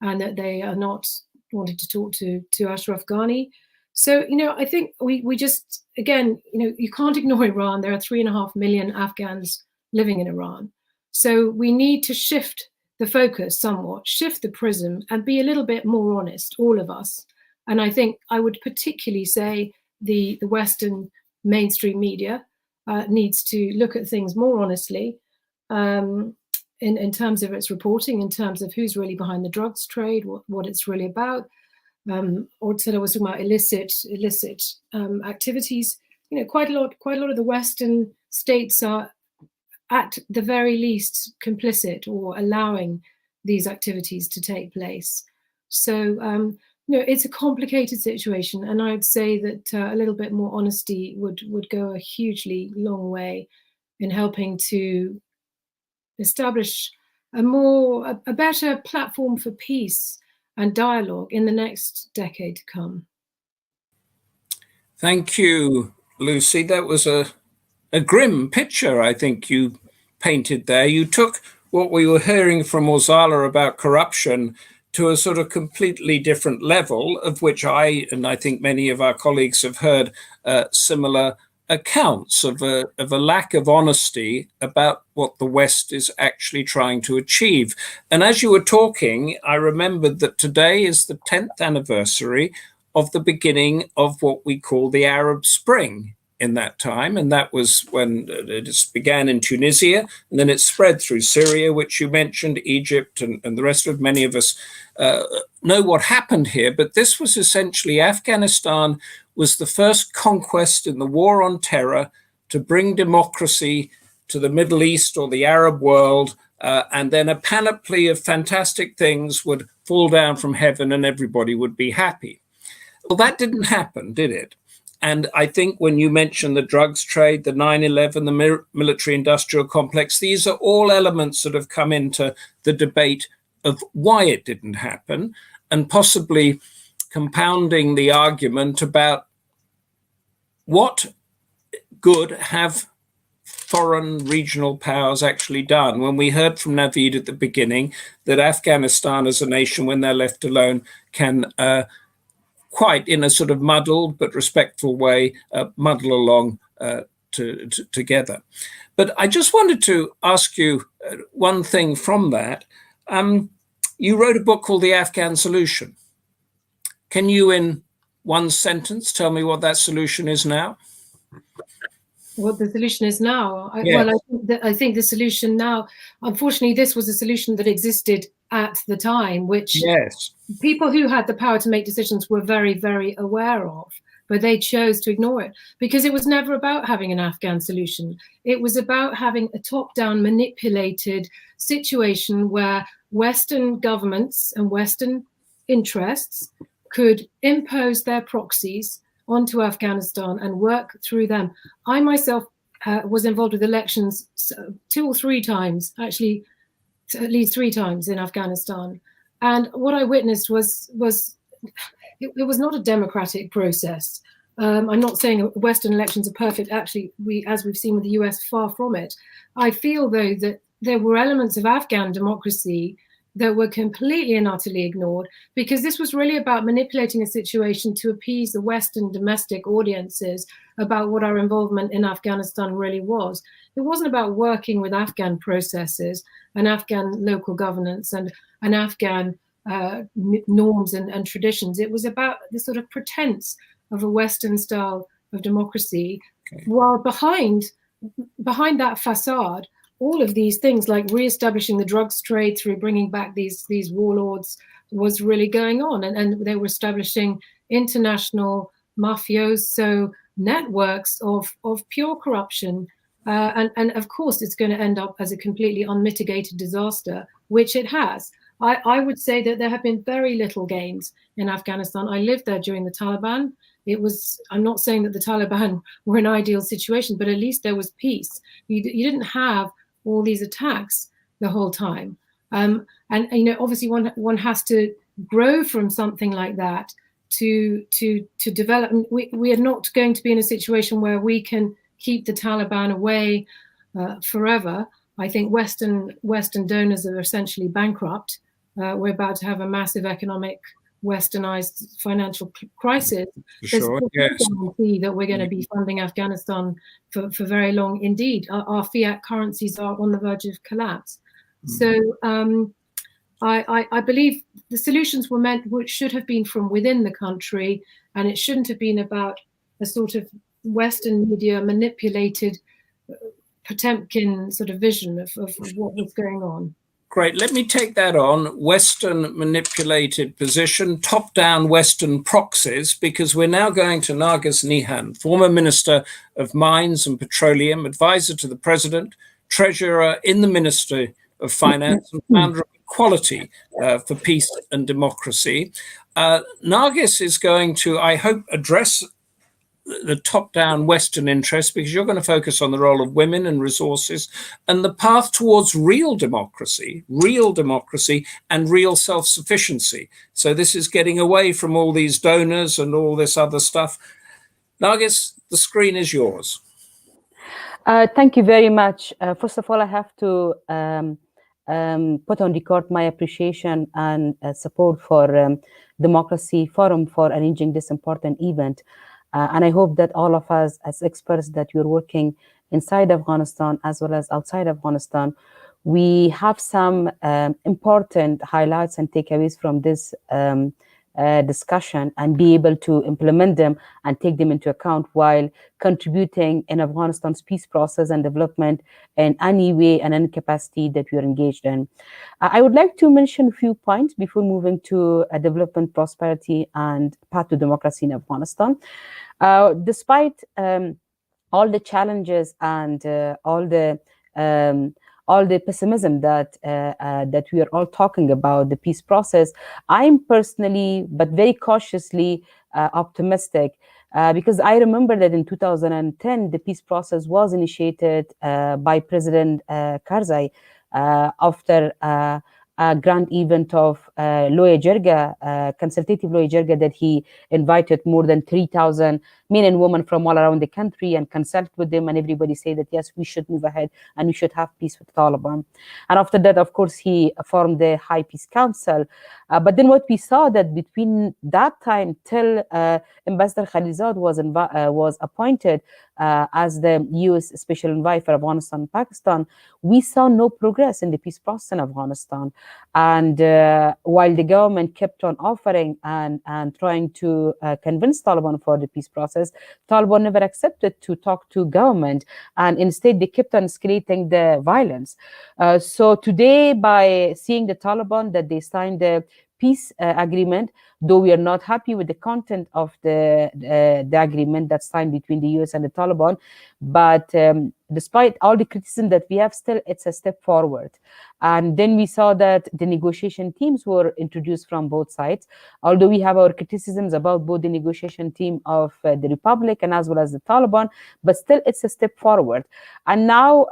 and that they are not wanting to talk to Ashraf Ghani. So, I think we just, again, you can't ignore Iran. There are 3.5 million Afghans living in Iran. So we need to shift the focus somewhat, shift the prism, and be a little bit more honest, all of us. And I think I would particularly say the Western mainstream media needs to look at things more honestly in terms of its reporting, in terms of who's really behind the drugs trade, what it's really about. Orzala was talking about illicit activities. Quite a lot of the Western states are, at the very least, complicit or allowing these activities to take place. So, it's a complicated situation, and I'd say that a little bit more honesty would go a hugely long way in helping to establish a better platform for peace and dialogue in the next decade to come. Thank you, Lucy. That was a grim picture, I think, you painted there. You took what we were hearing from Orzala about corruption to a sort of completely different level, of which I think many of our colleagues have heard similar accounts of a lack of honesty about what the West is actually trying to achieve. And as you were talking, I remembered that today is the 10th anniversary of the beginning of what we call the Arab Spring in that time. And that was when it began in Tunisia, and then it spread through Syria, which you mentioned, Egypt, and the rest of many of us know what happened here. But this was essentially, Afghanistan was the first conquest in the war on terror to bring democracy to the Middle East or the Arab world, and then a panoply of fantastic things would fall down from heaven and everybody would be happy. Well, that didn't happen, did it? And I think when you mention the drugs trade, the 9/11, the military-industrial complex, these are all elements that have come into the debate of why it didn't happen, and possibly compounding the argument about what good have foreign regional powers actually done. When we heard from Naveed at the beginning that Afghanistan as a nation, when they're left alone, can quite in a sort of muddled but respectful way, muddle along together. But I just wanted to ask you one thing from that. You wrote a book called The Afghan Solution. Can you, in one sentence, tell me what that solution is now? What the solution is now? Yes. Well, I think the solution now, unfortunately, this was a solution that existed at the time, which yes, people who had the power to make decisions were very, very aware of, but they chose to ignore it because it was never about having an Afghan solution. It was about having a top-down manipulated situation where Western governments and Western interests could impose their proxies onto Afghanistan and work through them. I myself was involved with elections 2 or 3 times, actually at least 3 times in Afghanistan. And what I witnessed was it was not a democratic process. I'm not saying Western elections are perfect. Actually, as we've seen with the US, far from it. I feel, though, that there were elements of Afghan democracy that were completely and utterly ignored, because this was really about manipulating a situation to appease the Western domestic audiences about what our involvement in Afghanistan really was. It wasn't about working with Afghan processes and Afghan local governance and Afghan norms and traditions. It was about the sort of pretense of a Western style of democracy, while behind that facade, all of these things like re-establishing the drugs trade through bringing back these warlords was really going on. And they were establishing international mafioso networks of pure corruption. And of course, it's going to end up as a completely unmitigated disaster, which it has. I would say that there have been very little gains in Afghanistan. I lived there during the Taliban. I'm not saying that the Taliban were an ideal situation, but at least there was peace. You didn't have all these attacks the whole time. And obviously one has to grow from something like that to develop. We are not going to be in a situation where we can keep the Taliban away forever. I think Western donors are essentially bankrupt. We're about to have a massive economic westernized financial crisis. Sure, yes. Guarantee that we're going to be funding Afghanistan for very long indeed. Our fiat currencies are on the verge of collapse. So I believe the solutions were which should have been from within the country, and it shouldn't have been about a sort of Western media manipulated Potemkin sort of vision of what was going on. Great. Let me take that on. Western manipulated position, top-down Western proxies, because we're now going to Nargis Nehan, former Minister of Mines and Petroleum, advisor to the President, Treasurer in the Ministry of Finance, and founder of Equality for Peace and Democracy. Nargis is going to, I hope, address the top-down Western interest, because you're going to focus on the role of women and resources and the path towards real democracy and real self-sufficiency. So this is getting away from all these donors and all this other stuff. Nargis, the screen is yours. Thank you very much. First of all, I have to put on record my appreciation and support for Democracy Forum for arranging this important event. And I hope that all of us as experts that you're working inside Afghanistan as well as outside Afghanistan, we have some important highlights and takeaways from this discussion and be able to implement them and take them into account while contributing in Afghanistan's peace process and development in any way and any capacity that we are engaged in. I would like to mention a few points before moving to development, prosperity, and path to democracy in Afghanistan. Despite all the challenges and all the pessimism that we are all talking about the peace process, I'm personally, but very cautiously optimistic, because I remember that in 2010, the peace process was initiated by President Karzai after a grand event of Loya Jirga, consultative Loya Jirga, that he invited more than 3,000 men and women from all around the country and consult with them, and everybody say that yes, we should move ahead and we should have peace with Taliban. And after that, of course, he formed the High Peace Council. But then what we saw that between that time till Ambassador Khalilzad was appointed as the U.S. Special Envoy for Afghanistan and Pakistan, we saw no progress in the peace process in Afghanistan. And while the government kept on offering and trying to convince Taliban for the peace process, Taliban never accepted to talk to government, and instead they kept on escalating the violence. So today, by seeing the Taliban that they signed the peace agreement, though we are not happy with the content of the agreement that's signed between the US and the Taliban, but despite all the criticism that we have, still it's a step forward. And then we saw that the negotiation teams were introduced from both sides, although we have our criticisms about both the negotiation team of the Republic and as well as the Taliban, but still it's a step forward. And now,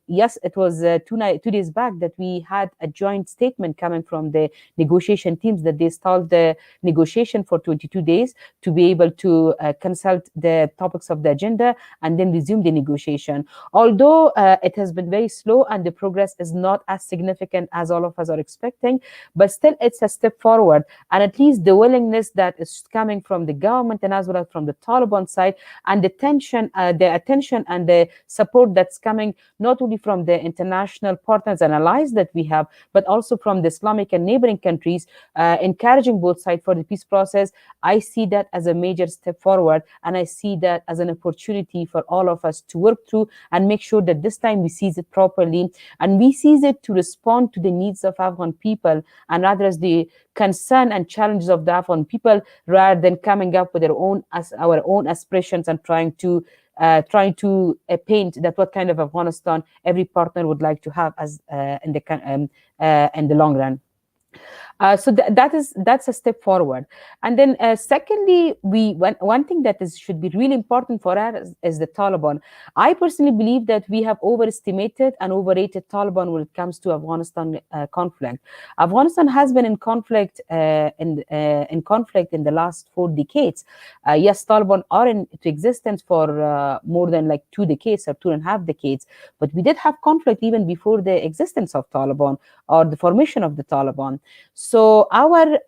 yes, it was 2 days back that we had a joint statement coming from the negotiation teams that they stalled the negotiation for 22 days to be able to consult the topics of the agenda and then resume the negotiation. Although it has been very slow and the progress is not as significant as all of us are expecting, but still it's a step forward. And at least the willingness that is coming from the government and as well as from the Taliban side, and the attention and the support that's coming not only from the international partners and allies that we have, but also from the Islamic and neighboring countries, encouraging both sides for the peace process, I see that as a major step forward, and I see that as an opportunity for all of us to work through and make sure that this time we seize it properly, and we seize it to respond to the needs of Afghan people and rather as the concern and challenges of the Afghan people, rather than coming up with our own aspirations and trying to paint that what kind of Afghanistan every partner would like to have as in the long run. So that's a step forward. And then secondly, one thing that should be really important for us is the Taliban. I personally believe that we have overestimated and overrated Taliban when it comes to Afghanistan conflict. Afghanistan has been in conflict in the last 4 decades. Yes, Taliban are into existence for more than like 2 decades or 2.5 decades, but we did have conflict even before the existence of Taliban or the formation of the Taliban. So our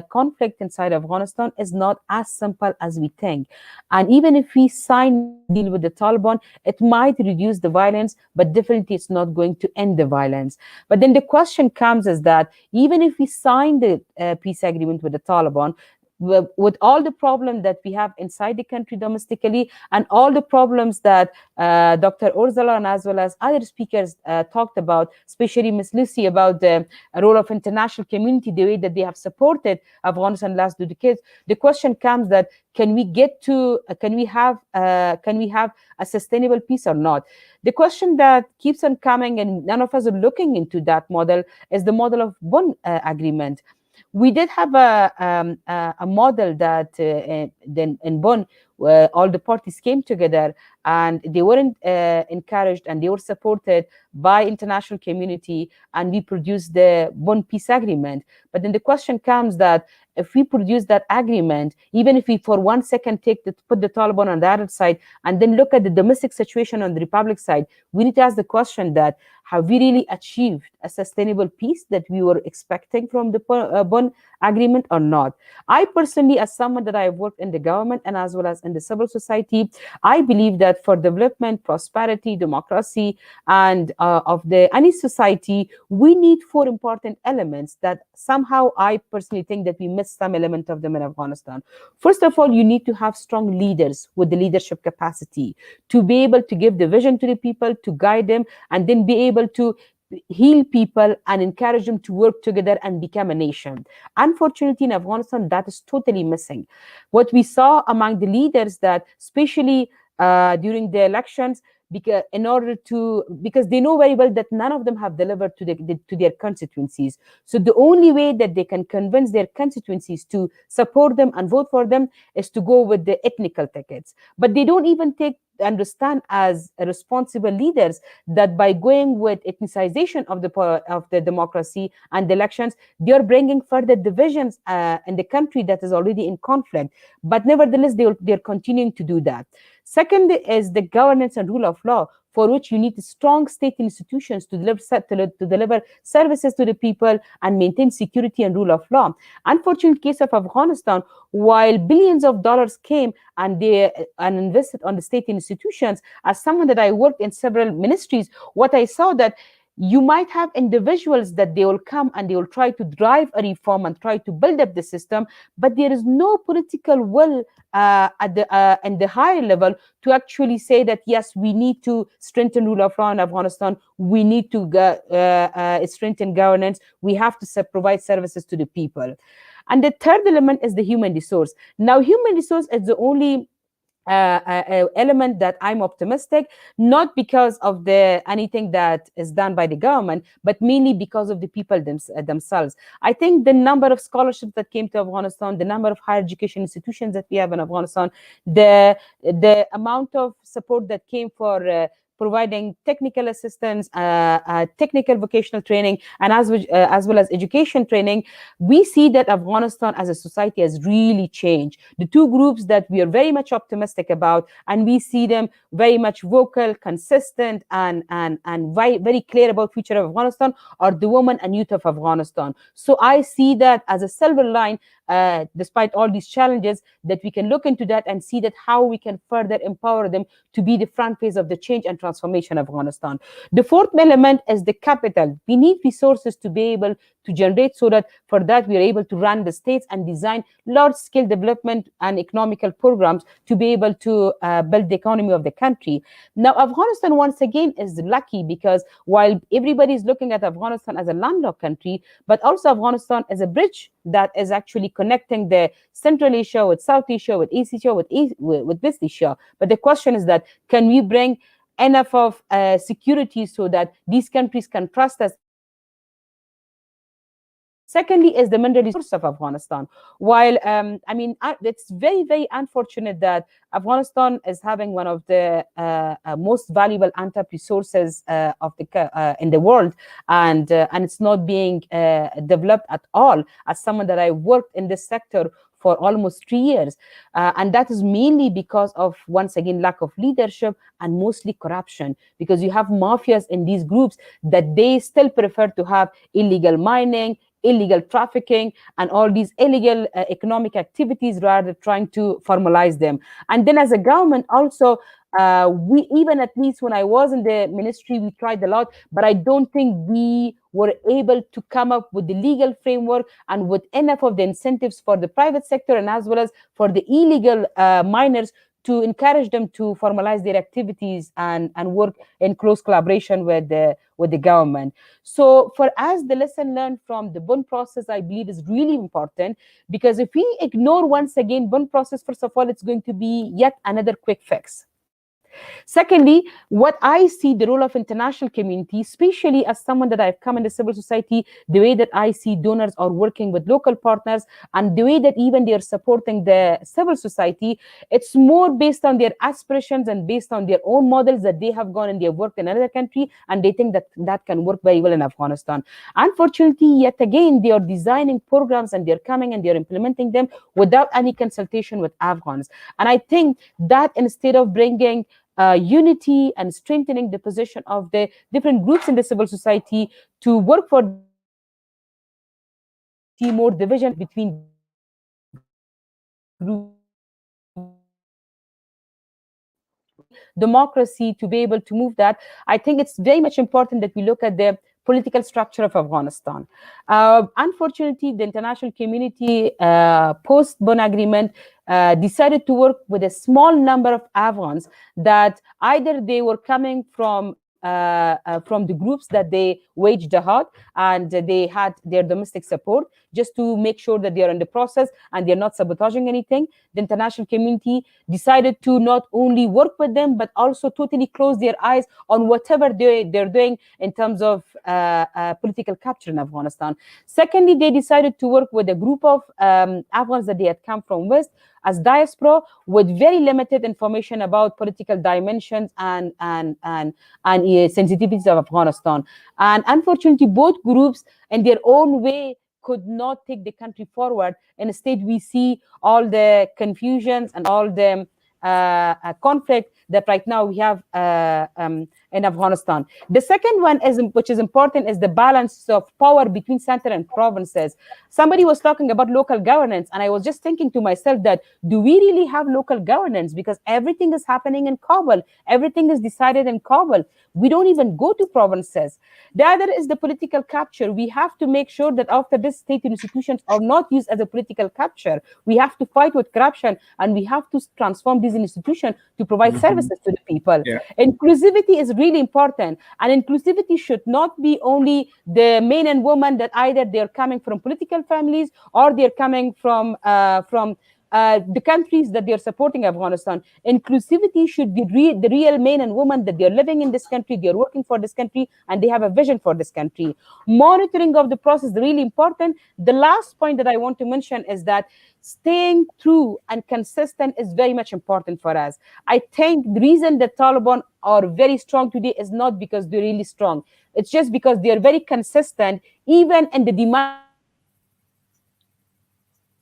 conflict inside Afghanistan is not as simple as we think. And even if we sign a deal with the Taliban, it might reduce the violence, but definitely it's not going to end the violence. But then the question comes is that even if we sign the peace agreement with the Taliban, with all the problems that we have inside the country domestically and all the problems that Dr. Orzala and as well as other speakers talked about, especially Ms. Lucy, about the role of international community, the way that they have supported Afghanistan last 2 decades, the question comes that can we have a sustainable peace or not? The question that keeps on coming, and none of us are looking into that model, is the model of Bonn agreement. We did have a model that then in Bonn, where all the parties came together and they weren't encouraged and they were supported by international community, and we produced the Bonn peace agreement. But then the question comes that if we produce that agreement, even if we for 1 second put the Taliban on the other side and then look at the domestic situation on the Republic side, we need to ask the question that have we really achieved a sustainable peace that we were expecting from the Bonn agreement or not? I personally, as someone that I have worked in the government and as well as in the civil society, I believe that for development, prosperity, democracy, and of any society, we need 4 important elements that somehow I personally think that we miss some element of them in Afghanistan. First of all, you need to have strong leaders with the leadership capacity to be able to give the vision to the people, to guide them, and then be able to heal people and encourage them to work together and become a nation. Unfortunately, in Afghanistan, that is totally missing. What we saw among the leaders that, especially during the elections, because they know very well that none of them have delivered to their constituencies. So the only way that they can convince their constituencies to support them and vote for them is to go with the ethnical tickets. But they don't even understand as responsible leaders that by going with ethnicization of the democracy and the elections, they are bringing further divisions in the country that is already in conflict. But nevertheless, they're continuing to do that. Second is the governance and rule of law, for which you need strong state institutions to deliver services to the people and maintain security and rule of law. Unfortunate case of Afghanistan, while billions of dollars came and invested on the state institutions, as someone that I worked in several ministries, what I saw that you might have individuals that they will come and they will try to drive a reform and try to build up the system, but there is no political will in the higher level to actually say that, yes, we need to strengthen rule of law in Afghanistan, we need to strengthen governance, we have to provide services to the people. And the third element is the human resource. Now, human resource is the only element that I'm optimistic, not because of anything that is done by the government, but mainly because of the people themselves. I think the number of scholarships that came to Afghanistan, the number of higher education institutions that we have in Afghanistan, the amount of support that came for providing technical assistance, technical vocational training, and as well as education training, we see that Afghanistan as a society has really changed. The 2 groups that we are very much optimistic about, and we see them very much vocal, consistent, and very, very clear about future of Afghanistan, are the women and youth of Afghanistan. So I see that as a silver line, despite all these challenges, that we can look into that and see that how we can further empower them to be the front face of the change and transformation of Afghanistan. The 4th element is the capital. We need resources to be able to generate, so that for that we are able to run the states and design large-scale development and economical programs to be able to build the economy of the country. Now, Afghanistan, once again, is lucky because while everybody is looking at Afghanistan as a landlocked country, but also Afghanistan as a bridge that is actually connecting the Central Asia with South Asia, with East Asia, with West Asia. But the question is that, can we bring enough of security so that these countries can trust us? Secondly is the mineral resource of Afghanistan. While, it's very, very unfortunate that Afghanistan is having one of the most valuable untapped resources in the world, and it's not being developed at all. As someone that I worked in this sector for almost 3 years, and that is mainly because of, once again, lack of leadership and mostly corruption, because you have mafias in these groups that they still prefer to have illegal mining, illegal trafficking and all these illegal economic activities rather than trying to formalize them. And then as a government also, we, even at least when I was in the ministry, we tried a lot, but I don't think we were able to come up with the legal framework and with enough of the incentives for the private sector and as well as for the illegal miners to encourage them to formalize their activities and work in close collaboration with the government. So for us, the lesson learned from the Bonn process, I believe, is really important, because if we ignore once again Bonn process, first of all, it's going to be yet another quick fix. Secondly, what I see the role of international community, especially as someone that I've come into civil society, the way that I see donors are working with local partners and the way that even they're supporting the civil society, it's more based on their aspirations and based on their own models that they have gone and they have worked in another country and they think that that can work very well in Afghanistan. Unfortunately, yet again, they are designing programs and they're coming and they're implementing them without any consultation with Afghans. And I think that instead of bringing unity and strengthening the position of the different groups in the civil society to work for more division between groups, democracy to be able to move that. I think it's very much important that we look at the political structure of Afghanistan. Unfortunately, the international community post-Bonn agreement decided to work with a small number of Afghans that either they were coming from the groups that they waged jihad and they had their domestic support just to make sure that they're in the process and they're not sabotaging anything. The international community decided to not only work with them, but also totally close their eyes on whatever they're doing in terms of political capture in Afghanistan. Secondly, they decided to work with a group of Afghans that they had come from West as diaspora with very limited information about political dimensions and sensitivities of Afghanistan. And unfortunately, both groups in their own way could not take the country forward. Instead, we see all the confusions and all the conflict that right now we have in Afghanistan. The second one, which is important, is the balance of power between center and provinces. Somebody was talking about local governance, and I was just thinking to myself that, do we really have local governance? Because everything is happening in Kabul. Everything is decided in Kabul. We don't even go to provinces. The other is the political capture. We have to make sure that after this, state institutions are not used as a political capture. We have to fight with corruption, and we have to transform these institutions to provide services to the people. Yeah. Inclusivity is really important, and inclusivity should not be only the men and women that either they're coming from political families or they're coming from the countries that they're supporting Afghanistan. Inclusivity should be the real men and women that they're living in this country, they're working for this country, and they have a vision for this country. Monitoring of the process is really important. The last point that I want to mention is that staying true and consistent is very much important for us. I think the reason the Taliban are very strong today is not because they're really strong. It's just because they're very consistent, even in the demand.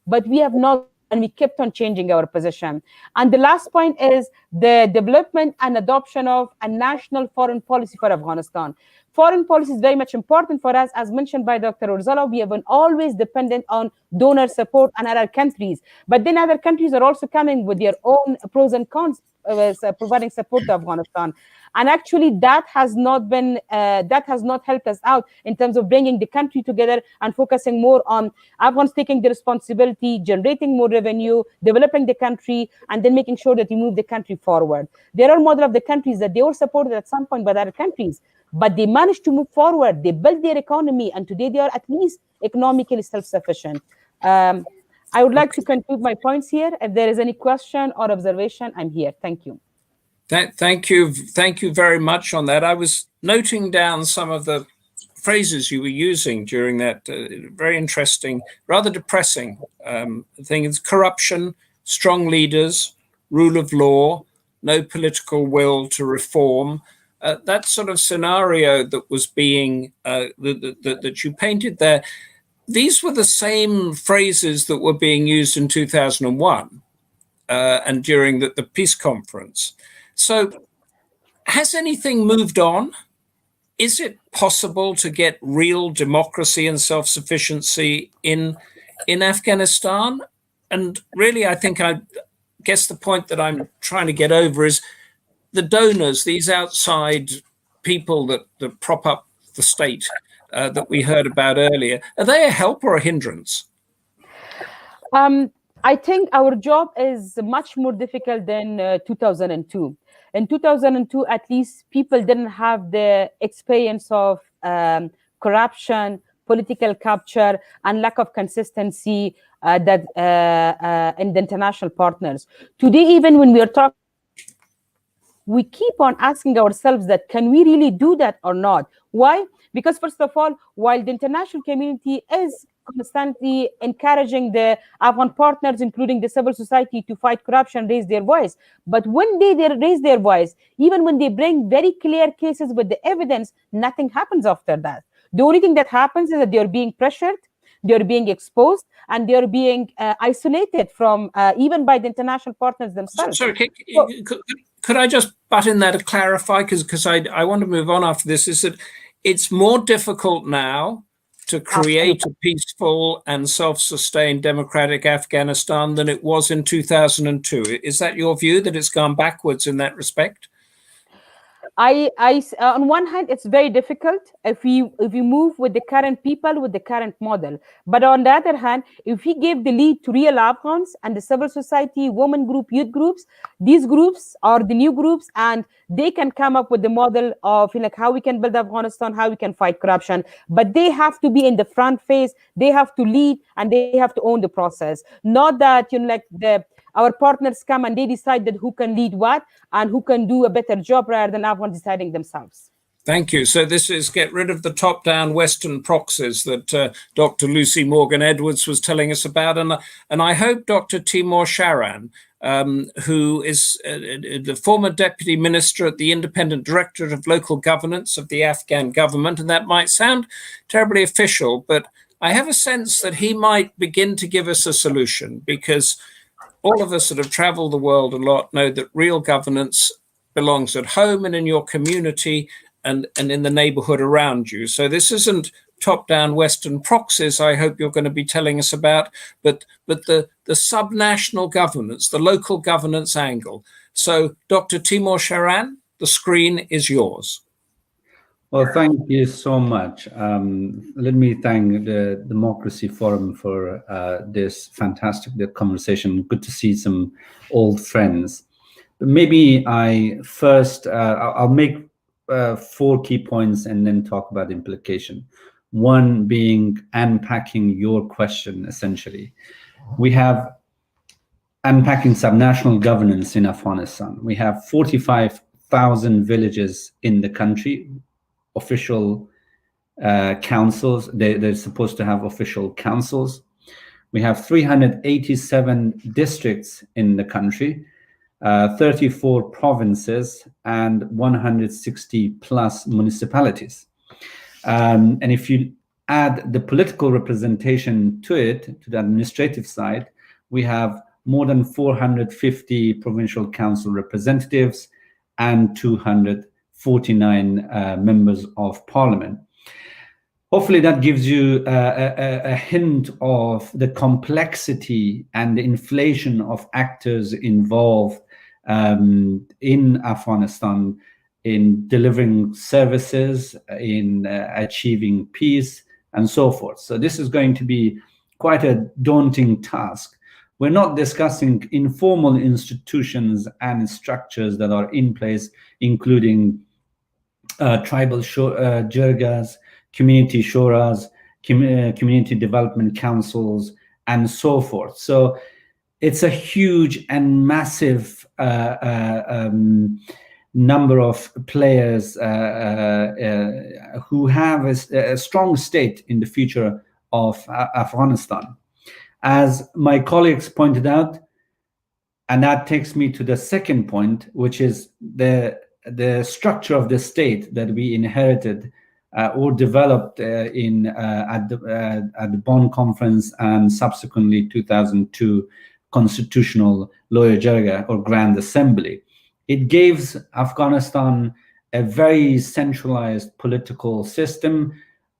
But we have not, and we kept on changing our position. And the last point is the development and adoption of a national foreign policy for Afghanistan. Foreign policy is very much important for us. As mentioned by Dr. Orzala, we have been always dependent on donor support and other countries. But then other countries are also coming with their own pros and cons, providing support to Afghanistan. And actually, that has not helped us out in terms of bringing the country together and focusing more on Afghans taking the responsibility, generating more revenue, developing the country, and then making sure that we move the country forward. There are models of the countries that they were supported at some point by other countries, but they managed to move forward. They built their economy, and today they are at least economically self-sufficient. I would like to conclude my points here. If there is any question or observation, I'm here. Thank you. Thank you very much on that. I was noting down some of the phrases you were using during that very interesting, rather depressing thing. It's corruption, strong leaders, rule of law, no political will to reform. That sort of scenario that was being that you painted there. These were the same phrases that were being used in 2001 and during the peace conference. So has anything moved on is it possible to get real democracy and self-sufficiency in Afghanistan? And really, I guess the point that I'm trying to get over is the donors, these outside people that prop up the state that we heard about earlier, are they a help or a hindrance? I think our job is much more difficult than 2002. In 2002, at least people didn't have the experience of corruption, political capture, and lack of consistency that in the international partners. Today, even when we are talking, we keep on asking ourselves that, can we really do that or not? Why? Because first of all, while the international community is constantly encouraging the Afghan partners, including the civil society, to fight corruption, raise their voice. But when they raise their voice, even when they bring very clear cases with the evidence, nothing happens after that. The only thing that happens is that they're being pressured, they're being exposed, and they're being isolated from even by the international partners themselves. Sorry, could I just butt in there to clarify, because I want to move on after this, is that it's more difficult now to create a peaceful and self-sustained democratic Afghanistan than it was in 2002. Is that your view, that it's gone backwards in that respect? On one hand, it's very difficult if we move with the current people, with the current model. But on the other hand, if we give the lead to real Afghans and the civil society, women group, youth groups, these groups are the new groups, and they can come up with the model of like how we can build Afghanistan, how we can fight corruption. But they have to be in the front phase. They have to lead, and they have to own the process. Not that our partners come and they decide that who can lead what and who can do a better job, rather than Afghans deciding themselves. Thank you. So this is get rid of the top-down Western proxies that Dr. Lucy Morgan-Edwards was telling us about. And I hope Dr. Timor Sharan, who is the former Deputy Minister at the Independent Directorate of Local Governance of the Afghan government, and that might sound terribly official, but I have a sense that he might begin to give us a solution, because all of us that have traveled the world a lot know that real governance belongs at home and in your community and in the neighborhood around you. So this isn't top-down Western proxies, I hope you're going to be telling us about, but the subnational governance, the local governance angle. So Dr. Timor Sharan, the screen is yours. Well, thank you so much. Let me thank the Democracy Forum for this fantastic conversation. Good to see some old friends. But maybe I'll make 4 key points and then talk about the implication. One being unpacking your question, essentially. We have unpacking subnational governance in Afghanistan. We have 45,000 villages in the country, official councils. They're supposed to have official councils. We have 387 districts in the country, 34 provinces, and 160 plus municipalities. And if you add the political representation to it, to the administrative side, we have more than 450 provincial council representatives and 249 members of parliament. Hopefully that gives you a hint of the complexity and the inflation of actors involved in Afghanistan, in delivering services, in achieving peace, and so forth. So this is going to be quite a daunting task. We're not discussing informal institutions and structures that are in place, including tribal jirgas, community shuras, community development councils, and so forth. So it's a huge and massive number of players who have a strong stake in the future of Afghanistan. As my colleagues pointed out, and that takes me to the second point, which is the structure of the state that we inherited or developed at the Bonn Conference and subsequently 2002 Constitutional Loya Jirga or Grand Assembly. It gives Afghanistan a very centralized political system,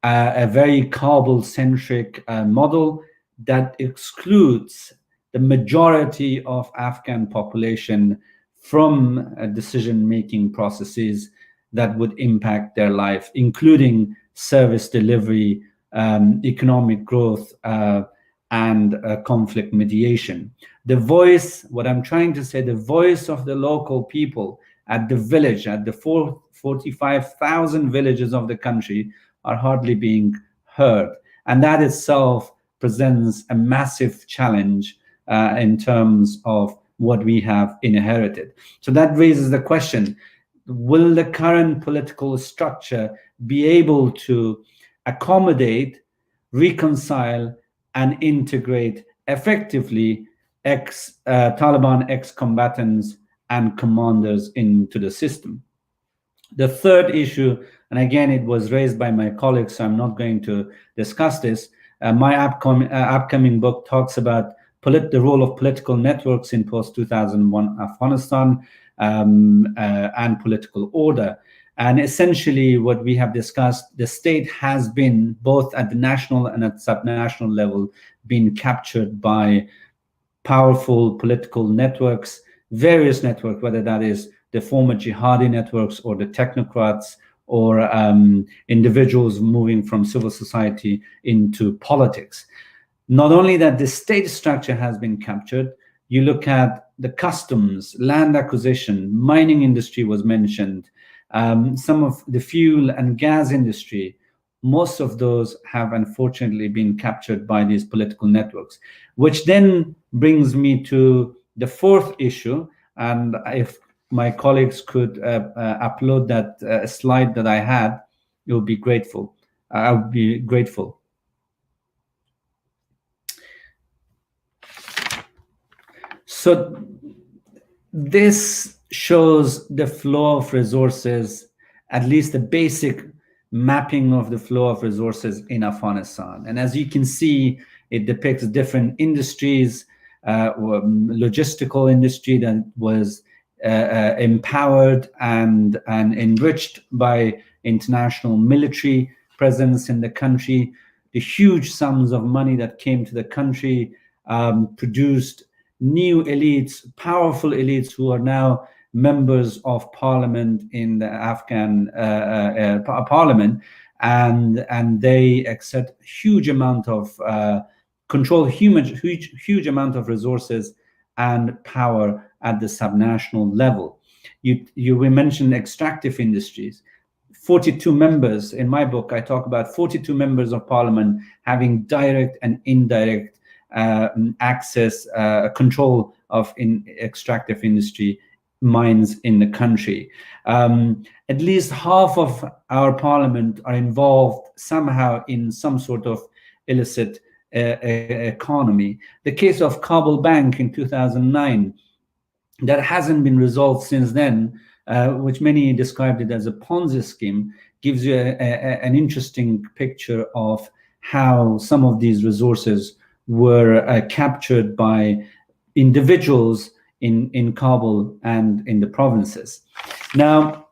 a very Kabul-centric model that excludes the majority of Afghan population from decision-making processes that would impact their life, including service delivery, economic growth, and conflict mediation. The voice, what I'm trying to say, the voice of the local people at the village, at the 45,000 villages of the country, are hardly being heard. And that itself presents a massive challenge in terms of what we have inherited. So that raises the question, will the current political structure be able to accommodate, reconcile, and integrate effectively Taliban ex-combatants and commanders into the system? The third issue, and again, it was raised by my colleagues, so I'm not going to discuss this. My upcoming book talks about the role of political networks in post-2001 Afghanistan and political order. And essentially what we have discussed, the state has been, both at the national and at subnational level, been captured by powerful political networks, various networks, whether that is the former jihadi networks or the technocrats or individuals moving from civil society into politics. Not only that, the state structure has been captured, you look at the customs, land acquisition, mining industry was mentioned, some of the fuel and gas industry, most of those have unfortunately been captured by these political networks, which then brings me to the fourth issue. And if my colleagues could upload that slide that I had, it would be grateful. I would be grateful. So this shows the flow of resources, at least the basic mapping of the flow of resources in Afghanistan. And as you can see, it depicts different industries, logistical industry that was empowered and enriched by international military presence in the country. The huge sums of money that came to the country produced new elites, powerful elites who are now members of parliament in the Afghan parliament, and they exert huge amount of control, huge amount of resources and power at the subnational level. We mentioned extractive industries. 42 members, in my book, I talk about 42 members of parliament having direct and indirect access, control of extractive industry mines in the country. At least half of our parliament are involved somehow in some sort of illicit economy. The case of Kabul Bank in 2009, that hasn't been resolved since then, which many described it as a Ponzi scheme, gives you an interesting picture of how some of these resources were captured by individuals in Kabul and in the provinces. Now,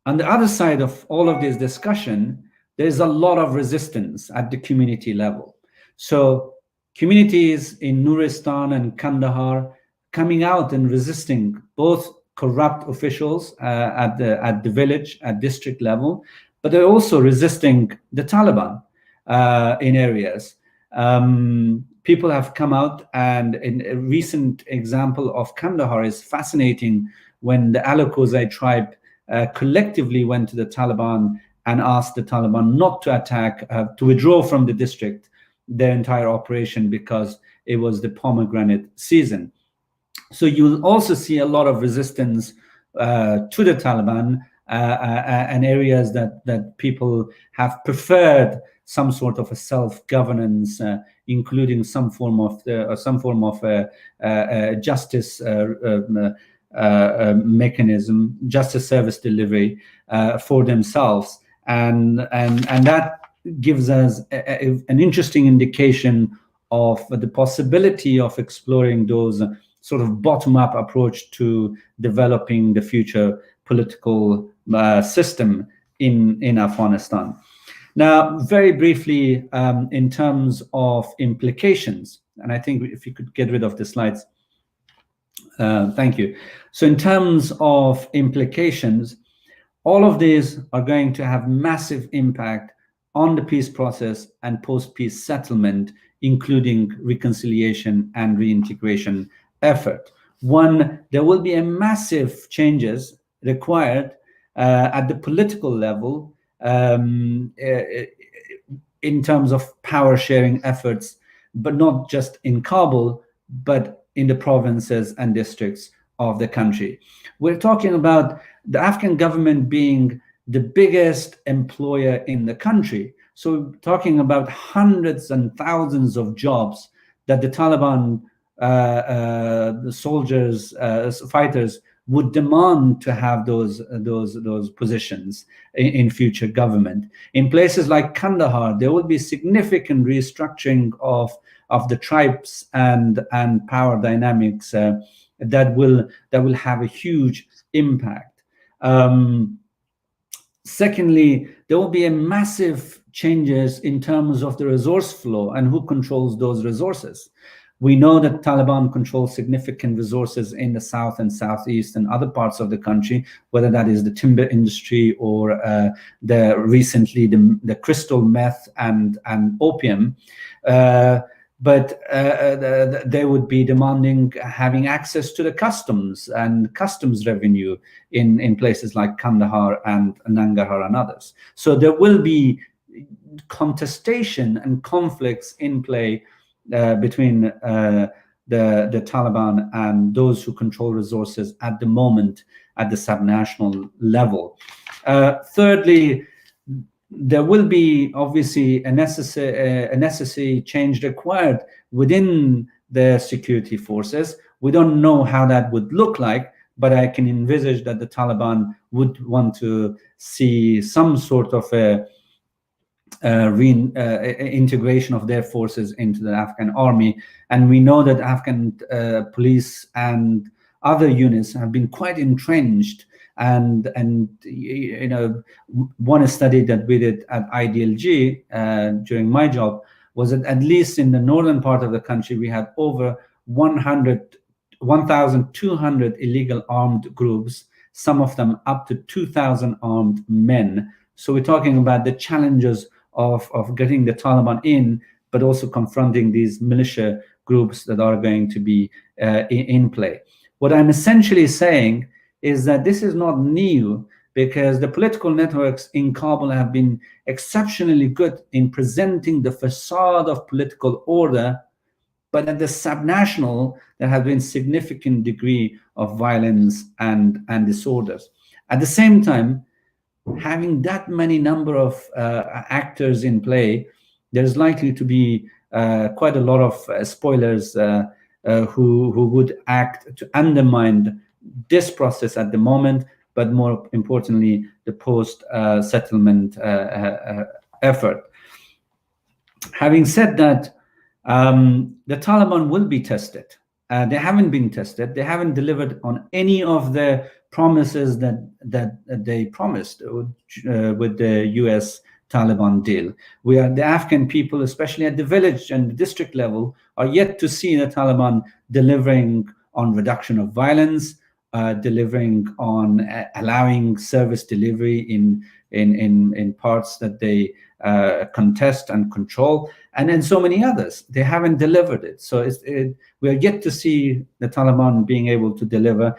on the other side of all of this discussion, there's a lot of resistance at the community level. So communities in Nuristan and Kandahar coming out and resisting both corrupt officials at the village, at district level, but they're also resisting the Taliban in areas. People have come out, and in a recent example of Kandahar is fascinating, when the Alakozai tribe collectively went to the Taliban and asked the Taliban not to attack, to withdraw from the district, their entire operation, because it was the pomegranate season. So you'll also see a lot of resistance to the Taliban and areas that people have preferred some sort of a self-governance, including some form of justice mechanism, justice service delivery for themselves, and that gives us an interesting indication of the possibility of exploring those sort of bottom-up approach to developing the future political system in Afghanistan. Now, very briefly, in terms of implications, and I think if you could get rid of the slides. Thank you. So in terms of implications, all of these are going to have massive impact on the peace process and post-peace settlement, including reconciliation and reintegration effort. One, there will be a massive changes required at the political level in terms of power sharing efforts, but not just in Kabul, but in the provinces and districts of the country. We're talking about the Afghan government being the biggest employer in the country. So we're talking about hundreds and thousands of jobs that the Taliban the soldiers, fighters would demand to have those positions in future government. In places like Kandahar, there will be significant restructuring of the tribes and power dynamics that will have a huge impact. Secondly, there will be a massive changes in terms of the resource flow and who controls those resources. We know that Taliban controls significant resources in the south and southeast and other parts of the country, whether that is the timber industry or recently the crystal meth and opium. But they would be demanding having access to the customs and customs revenue in places like Kandahar and Nangarhar and others. So there will be contestation and conflicts in play between the Taliban and those who control resources at the moment at the subnational level. Thirdly, there will be obviously a necessary change required within the security forces. We don't know how that would look like, but I can envisage that the Taliban would want to see some sort of integration of their forces into the Afghan army. And we know that Afghan police and other units have been quite entrenched. And you know, one study that we did at IDLG during my job was that at least in the northern part of the country, we had over 1,200 illegal armed groups, some of them up to 2,000 armed men. So we're talking about the challenges of getting the Taliban in, but also confronting these militia groups that are going to be in play. What I'm essentially saying is that this is not new, because the political networks in Kabul have been exceptionally good in presenting the facade of political order, but at the subnational, there have been significant degree of violence and disorders. At the same time, having that many number of actors in play, there's likely to be quite a lot of spoilers who would act to undermine this process at the moment, but more importantly, the post-settlement effort. Having said that, the Taliban will be tested. They haven't been tested. They haven't delivered on any of the promises that they promised with the US Taliban deal. The Afghan people, especially at the village and the district level, are yet to see the Taliban delivering on reduction of violence, delivering on allowing service delivery in parts that they contest and control, and then so many others. They haven't delivered it. So we are yet to see the Taliban being able to deliver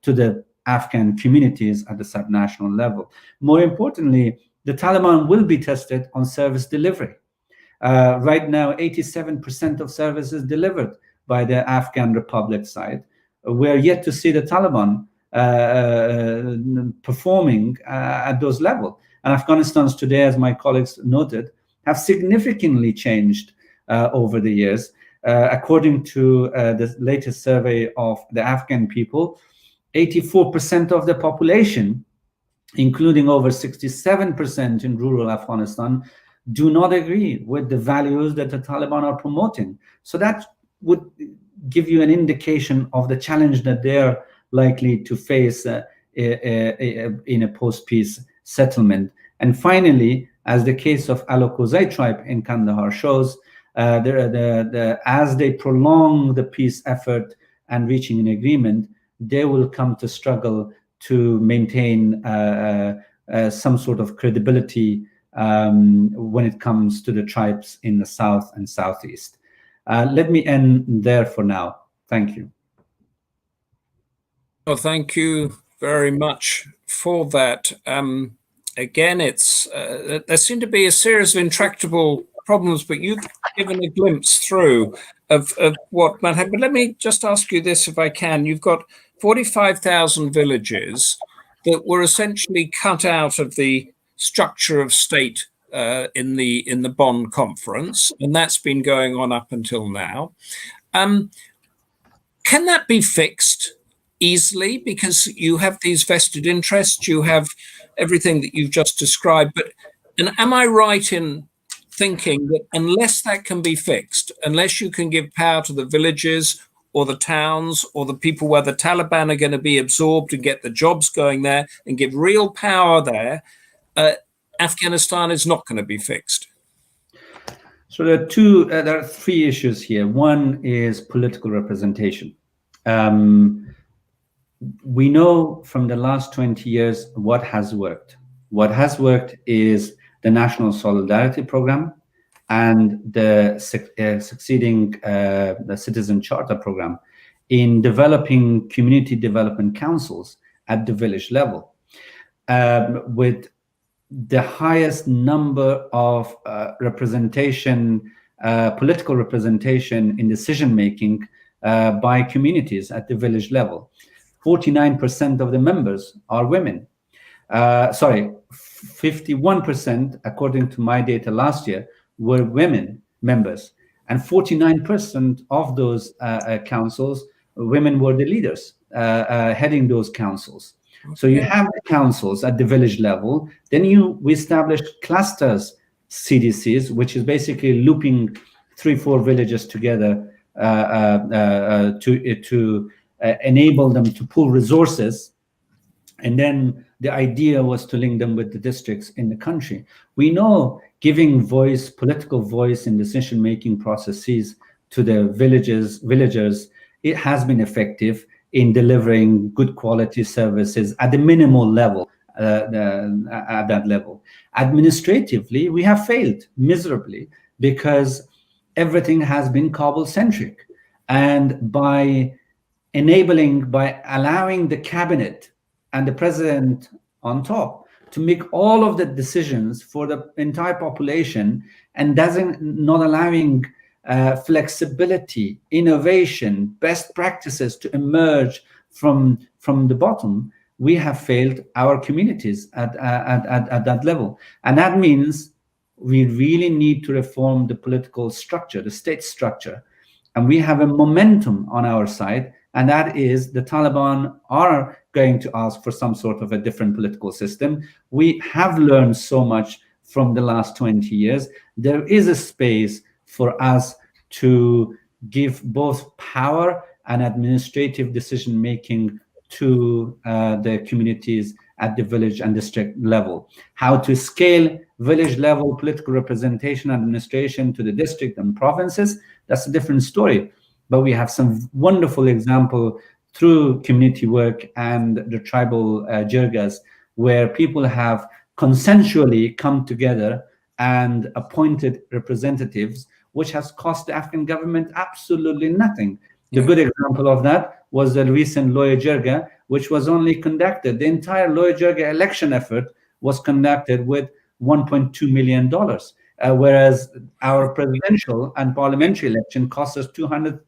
to the Afghan communities at the subnational level. More importantly, the Taliban will be tested on service delivery. Right now, 87% of services delivered by the Afghan Republic side. We are yet to see the Taliban performing at those levels. And Afghanistan's today, as my colleagues noted, have significantly changed over the years. According to the latest survey of the Afghan people, 84% of the population, including over 67% in rural Afghanistan, do not agree with the values that the Taliban are promoting. So that would give you an indication of the challenge that they're likely to face in a post-peace settlement. And finally, as the case of Alokozai tribe in Kandahar shows, as they prolong the peace effort and reaching an agreement, they will come to struggle to maintain some sort of credibility when it comes to the tribes in the south and southeast. Let me end there for now. Thank you. Well, thank you very much for that. Again, it's there seem to be a series of intractable problems, but you've given a glimpse through of what might happen. But let me just ask you this, if I can. You've got 45,000 villages that were essentially cut out of the structure of state in the Bonn conference, and that's been going on up until now. Can that be fixed easily? Because you have these vested interests, you have everything that you've just described. And am I right in thinking that unless that can be fixed, unless you can give power to the villages or the towns or the people where the Taliban are going to be absorbed and get the jobs going there and give real power there, Afghanistan is not going to be fixed? So there are three issues here. One is political representation. We know from the last 20 years what has worked. What has worked is the National Solidarity Program and the succeeding the Citizen Charter Program in developing community development councils at the village level, with the highest number of political representation in decision-making by communities at the village level. 49% of the members are women. 51%, according to my data last year, were women members. And 49% of those councils, women were the leaders heading those councils. Okay. So you have the councils at the village level, then we established clusters CDCs, which is basically looping 3-4 villages together to enable them to pool resources. And then the idea was to link them with the districts in the country. We know giving voice, political voice in decision-making processes to the villagers, it has been effective in delivering good quality services at the minimal level, at that level. Administratively, we have failed miserably because everything has been Kabul-centric. And by allowing the cabinet and the president on top to make all of the decisions for the entire population and not allowing flexibility, innovation, best practices to emerge from the bottom, we have failed our communities at that level. And that means we really need to reform the political structure, the state structure. And we have a momentum on our side, and that is the Taliban are going to ask for some sort of a different political system. We have learned so much from the last 20 years. There is a space for us to give both power and administrative decision-making to the communities at the village and district level. How to scale village-level political representation administration to the district and provinces, that's a different story. But we have some wonderful example through community work and the tribal jirgas, where people have consensually come together and appointed representatives, which has cost the Afghan government absolutely nothing. The good example of that was the recent Loya Jirga, which was only conducted. The entire Loya Jirga election effort was conducted with $1.2 million, whereas our presidential and parliamentary election cost us $240+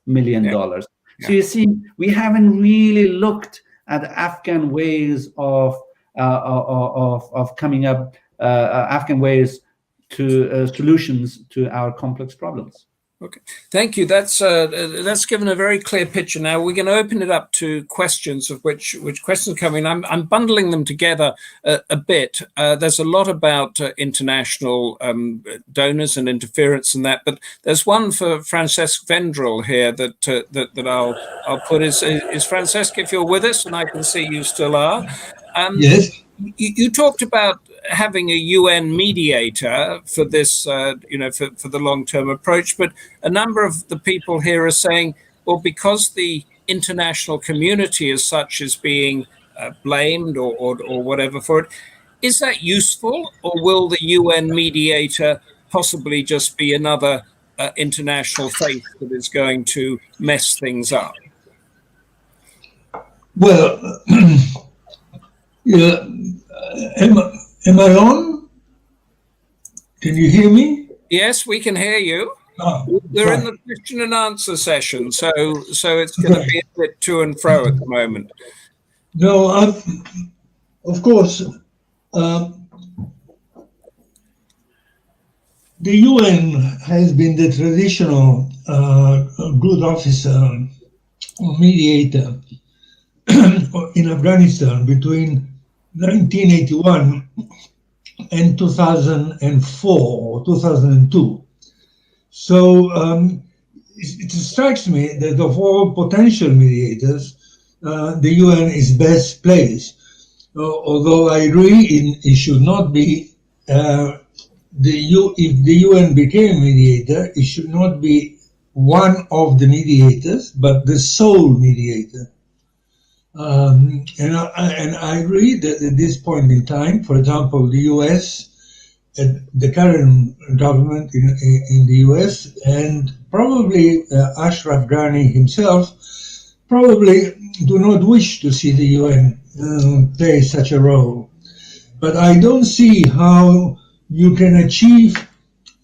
million. So you see, we haven't really looked at Afghan ways of coming up, Afghan ways to solutions to our complex problems. Okay, thank you. That's given a very clear picture. Now we're going to open it up to questions, of which questions are coming. I'm bundling them together a bit. There's a lot about international donors and interference and that, but there's one for Francesc Vendrell here that I'll put. Is Francesc, if you're with us, and I can see you still are. Yes. You talked about having a UN mediator for this, for the long-term approach, but a number of the people here are saying, well, because the international community as such is being blamed or whatever for it, is that useful, or will the UN mediator possibly just be another international face that is going to mess things up? Well, yeah, am I on? Can you hear me? Yes, we can hear you. We're in the question and answer session, so it's going to be a bit to and fro at the moment. No, of course, the UN has been the traditional good officer or mediator in Afghanistan between 1981 and 2004 or 2002. So it strikes me that of all potential mediators, the UN is best placed. Although I agree it should not be, if the UN became a mediator, it should not be one of the mediators, but the sole mediator. And I agree that at this point in time, for example, the US, the current government in the US, and probably Ashraf Ghani himself, probably do not wish to see the UN play such a role. But I don't see how you can achieve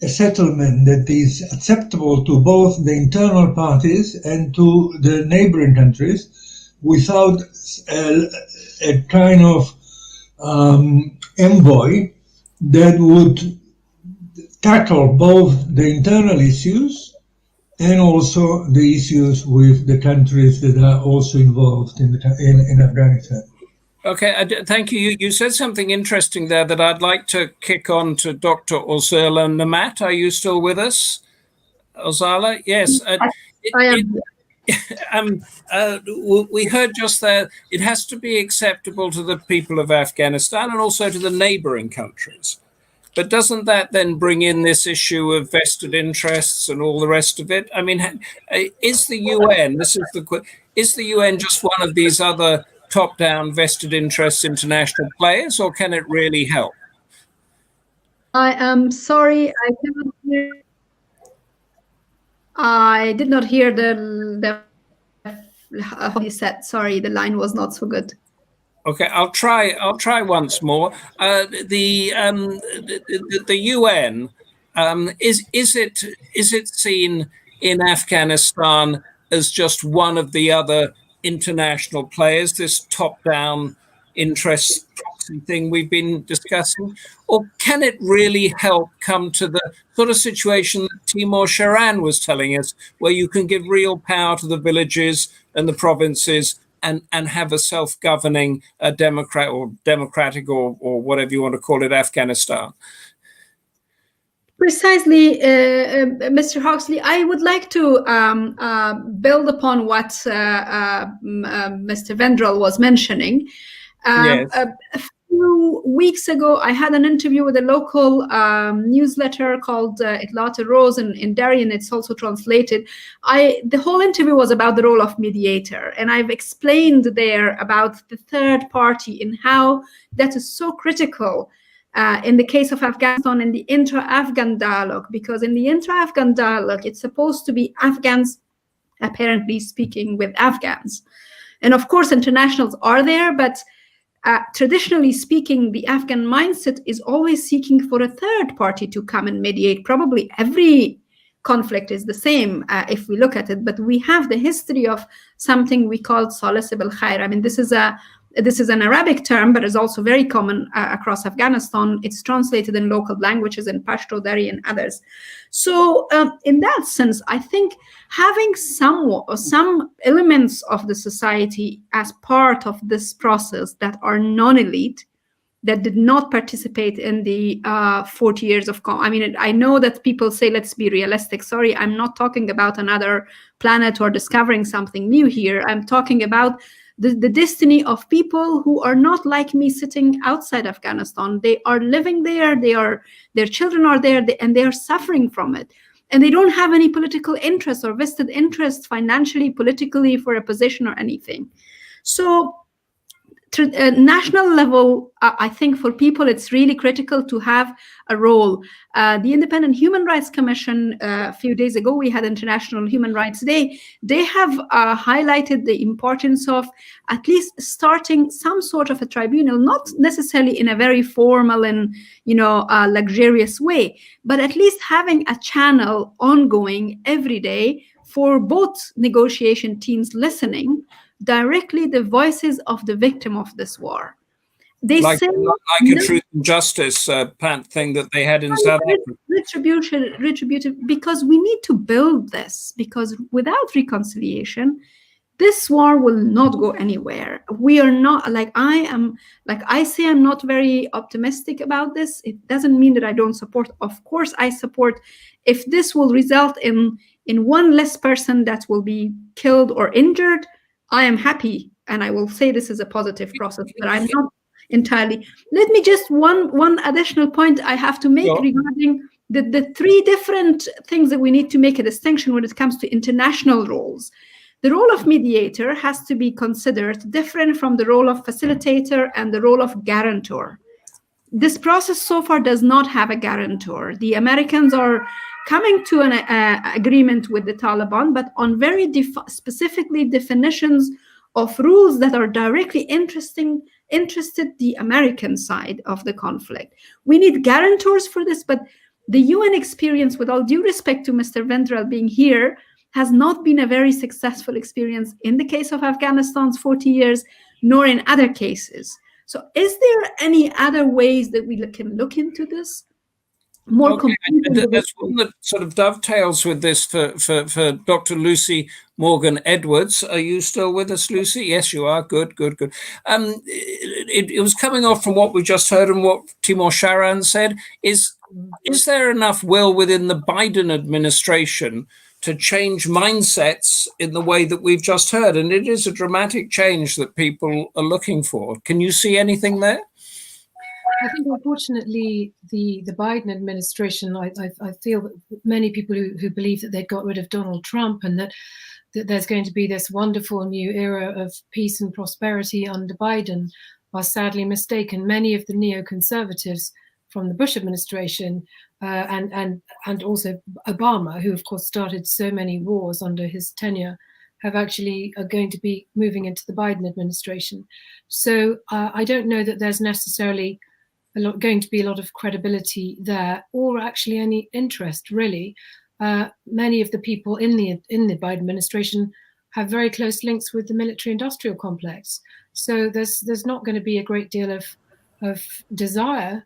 a settlement that is acceptable to both the internal parties and to the neighboring countries without a kind of envoy that would tackle both the internal issues and also the issues with the countries that are also involved in Afghanistan. Okay, thank you. You said something interesting there that I'd like to kick on to Dr. Orzala. Nemat, are you still with us? Orzala? Yes. I am. We heard just there, it has to be acceptable to the people of Afghanistan and also to the neighboring countries. But doesn't that then bring in this issue of vested interests and all the rest of it? I mean, is the UN, is the UN just one of these other top-down vested interests international players, or can it really help? I am sorry, I cannot hear. I did not hear the how you said. Sorry, the line was not so good. Okay, I'll try once more. The UN, is it seen in Afghanistan as just one of the other international players, this top-down interest proxy thing we've been discussing, or can it really help come to the sort of situation that Timor Sharan was telling us, where you can give real power to the villages and the provinces and have a self-governing democratic or whatever you want to call it, Afghanistan? Precisely, Mr. Hawksley. I would like to build upon what Mr. Vendrell was mentioning. Yes. A few weeks ago, I had an interview with a local newsletter called Itla'at Rose in Darien. It's also translated. The whole interview was about the role of mediator, and I've explained there about the third party and how that is so critical in the case of Afghanistan in the intra-Afghan dialogue, because in the intra-Afghan dialogue, it's supposed to be Afghans apparently speaking with Afghans. And of course, internationals are there, but traditionally speaking, the Afghan mindset is always seeking for a third party to come and mediate. Probably every conflict is the same if we look at it, but we have the history of something we call solace bil khair. I mean, this is a This is an Arabic term, but is also very common across Afghanistan. It's translated in local languages, in Pashto, Dari, and others. So in that sense, I think having some elements of the society as part of this process that are non-elite, that did not participate in the 40 years of, I know that people say, let's be realistic. Sorry, I'm not talking about another planet or discovering something new here. I'm talking about the destiny of people who are not like me sitting outside Afghanistan. They are living there, their children are there, and they are suffering from it. And they don't have any political interest or vested interest financially, politically, for a position or anything. So national level, I think for people, it's really critical to have a role. The Independent Human Rights Commission, a few days ago, we had International Human Rights Day. They have highlighted the importance of at least starting some sort of a tribunal, not necessarily in a very formal and luxurious way, but at least having a channel ongoing every day for both negotiation teams listening directly the voices of the victim of this war. They say a truth and justice thing that they had in South Africa. Retributive, because we need to build this, because without reconciliation, this war will not go anywhere. We are not, I say I'm not very optimistic about this. It doesn't mean that I don't support. Of course, I support if this will result in one less person that will be killed or injured. I am happy, and I will say this is a positive process, but I'm not entirely. Let me just one additional point I have to make regarding the three different things that we need to make a distinction when it comes to international roles. The role of mediator has to be considered different from the role of facilitator and the role of guarantor. This process so far does not have a guarantor. The Americans are coming to an agreement with the Taliban, but on very specifically definitions of rules that are directly interested the American side of the conflict. We need guarantors for this, but the UN experience, with all due respect to Mr. Vendrell being here, has not been a very successful experience in the case of Afghanistan's 40 years, nor in other cases. So is there any other ways that we can look into this? There's one that sort of dovetails with this for Dr. Lucy Morgan Edwards. Are you still with us, Lucy? Yes, you are. Good. It was coming off from what we just heard and what Timor Sharan said. Is there enough will within the Biden administration to change mindsets in the way that we've just heard? And it is a dramatic change that people are looking for. Can you see anything there? I think, unfortunately, the Biden administration, I feel that many people who believe that they got rid of Donald Trump and that there's going to be this wonderful new era of peace and prosperity under Biden are sadly mistaken. Many of the neoconservatives from the Bush administration and also Obama, who of course started so many wars under his tenure, are going to be moving into the Biden administration. So I don't know that there's necessarily going to be a lot of credibility there, or actually any interest really. Many of the people in the Biden administration have very close links with the military-industrial complex. So there's not going to be a great deal of desire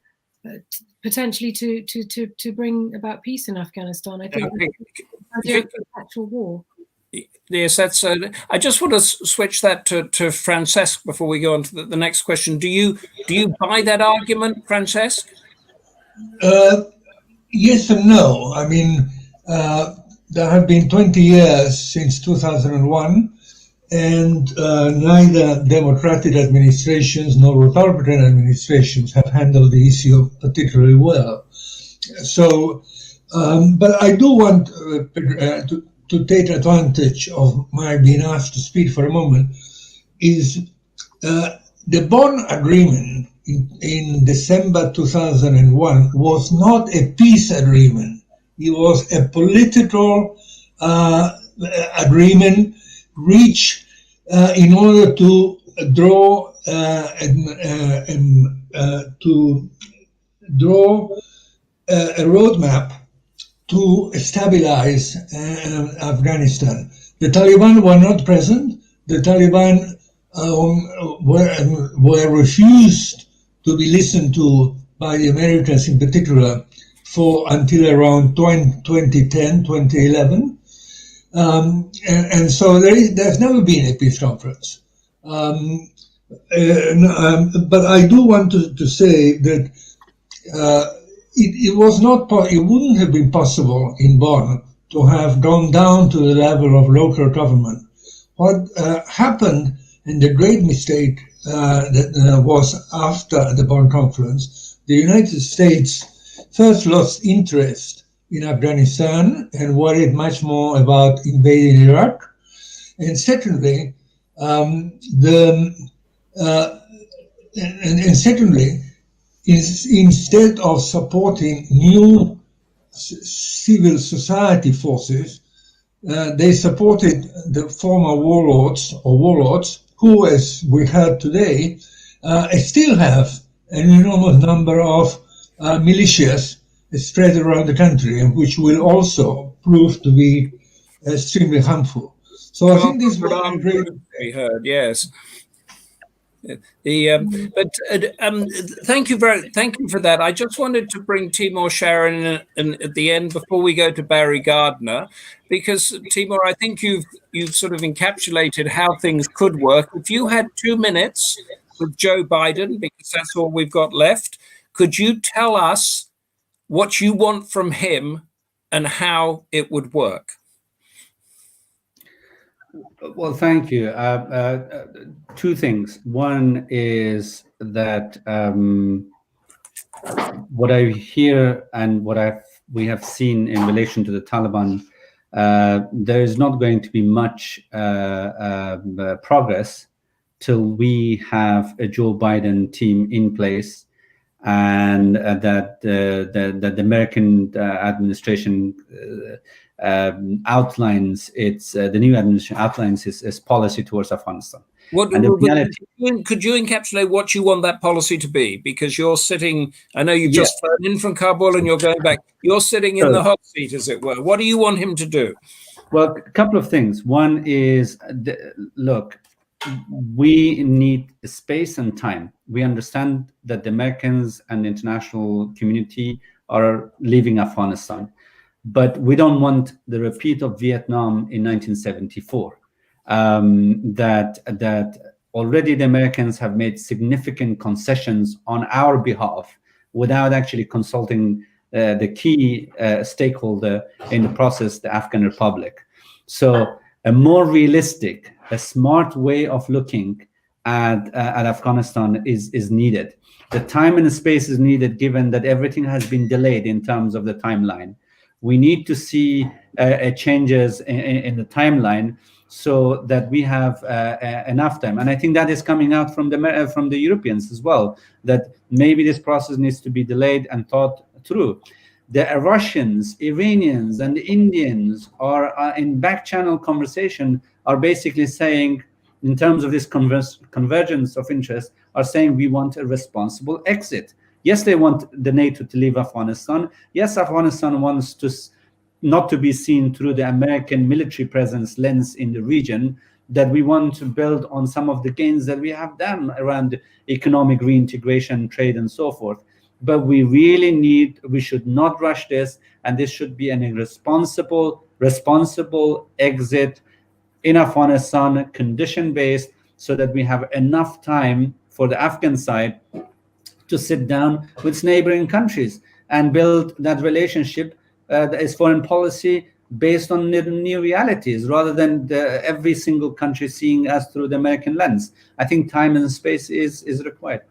potentially to bring about peace in Afghanistan. I think it's a actual war. Yes, that's. I just want to switch that to Francesc before we go on to the next question. Do you buy that argument, Francesc? Yes and no. I mean, there have been 20 years since 2001, and neither Democratic administrations nor Republican administrations have handled the issue particularly well. So, but I do want to take advantage of my being asked to speak for a moment, is the Bonn Agreement in December 2001 was not a peace agreement. It was a political agreement reached in order to draw a roadmap to stabilize Afghanistan. The Taliban were not present. The Taliban were refused to be listened to by the Americans in particular for until around 2010, 2011. And so there's never been a peace conference. But I do want to say that it wouldn't have been possible in Bonn to have gone down to the level of local government. What happened, and the great mistake that was after the Bonn conference, the United States first lost interest in Afghanistan and worried much more about invading Iraq. And secondly, instead of supporting new civil society forces, they supported the former warlords who, as we heard today, still have an enormous number of militias spread around the country, and which will also prove to be extremely harmful. So I think this was a great. We heard, yes. Thank you for that. I just wanted to bring Timor, Sharan in at the end before we go to Barry Gardner, because Timor, I think you've sort of encapsulated how things could work. If you had 2 minutes with Joe Biden, because that's all we've got left, could you tell us what you want from him and how it would work? Well, thank you. 2 things. One is that what I hear and what we have seen in relation to the Taliban, there is not going to be much progress till we have a Joe Biden team in place, and that the American administration outlines the new administration outlines its policy towards Afghanistan. Could you encapsulate what you want that policy to be? Because you're sitting, I know you've just flown in from Kabul and you're going back. You're sitting in the hot seat, as it were. What do you want him to do? Well, a couple of things. One is, look, we need space and time. We understand that the Americans and the international community are leaving Afghanistan, but we don't want the repeat of Vietnam in 1974. That already the Americans have made significant concessions on our behalf without actually consulting the key stakeholder in the process, the Afghan Republic. So a more realistic, a smart way of looking at Afghanistan is needed. The time and the space is needed, given that everything has been delayed in terms of the timeline. We need to see changes in the timeline so that we have enough time. And I think that is coming out from the Europeans as well, that maybe this process needs to be delayed and thought through. The Russians, Iranians, and the Indians are in back-channel conversation, are basically saying, in terms of this convergence of interest, are saying we want a responsible exit. Yes, they want the NATO to leave Afghanistan. Yes, Afghanistan wants to not to be seen through the American military presence lens in the region, that we want to build on some of the gains that we have done around economic reintegration, trade, and so forth. But we should not rush this, and this should be a responsible exit in Afghanistan, condition-based, so that we have enough time for the Afghan side to sit down with neighboring countries and build that relationship that is foreign policy based on new realities, rather than every single country seeing us through the American lens. I think time and space is required.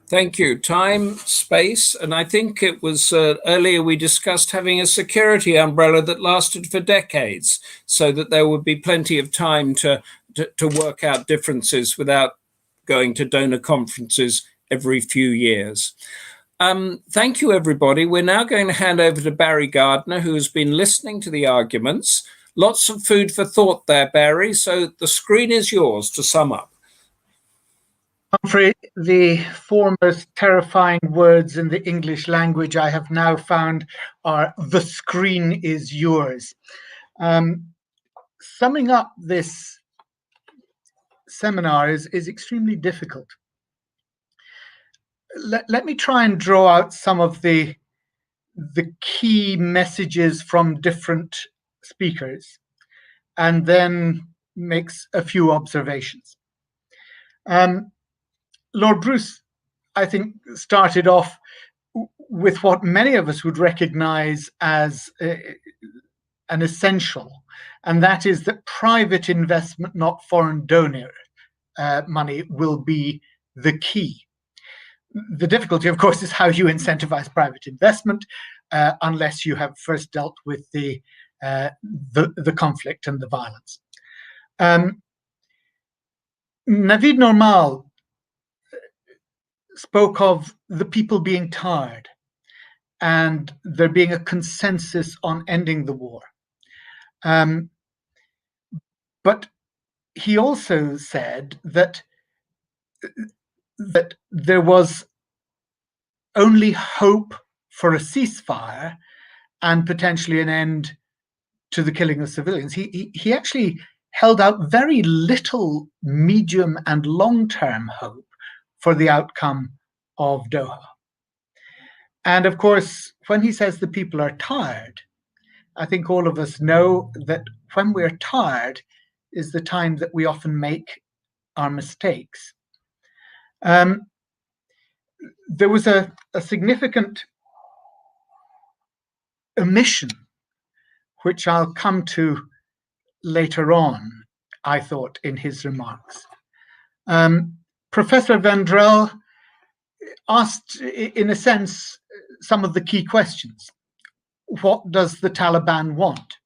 Thank you. Time, space, and I think it was earlier we discussed having a security umbrella that lasted for decades, so that there would be plenty of time to work out differences without going to donor conferences every few years. Thank you, everybody. We're now going to hand over to Barry Gardner, who has been listening to the arguments. Lots of food for thought there, Barry. So the screen is yours to sum up. Humphrey, the four most terrifying words in the English language I have now found are "the screen is yours." Summing up this seminar is extremely difficult. Let me try and draw out some of the key messages from different speakers, and then makes a few observations. Lord Bruce, I think, started off with what many of us would recognize as an essential, and that is that private investment, not foreign donor money, will be the key. The difficulty, of course, is how you incentivize private investment unless you have first dealt with the conflict and the violence. Navid Normal spoke of the people being tired and there being a consensus on ending the war. But he also said that there was only hope for a ceasefire and potentially an end to the killing of civilians. He actually held out very little medium and long-term hope for the outcome of Doha. And of course, when he says the people are tired, I think all of us know that when we're tired is the time that we often make our mistakes. There was a significant omission, which I'll come to later on, I thought, in his remarks. Professor Vendrell asked, in a sense, some of the key questions. What does the Taliban want?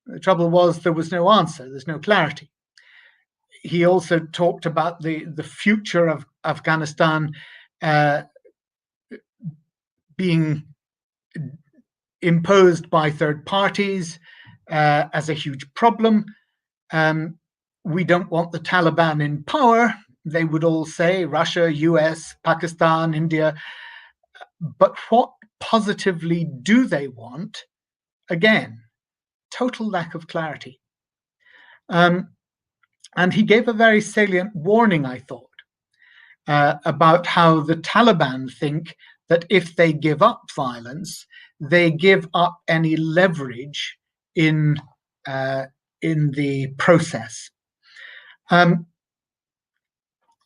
The trouble was there was no answer, there's no clarity. He also talked about the future of Afghanistan being imposed by third parties as a huge problem. We don't want the Taliban in power, they would all say, Russia, US, Pakistan, India. But what positively do they want? Again, total lack of clarity. And he gave a very salient warning, I thought, about how the Taliban think that if they give up violence, they give up any leverage in the process.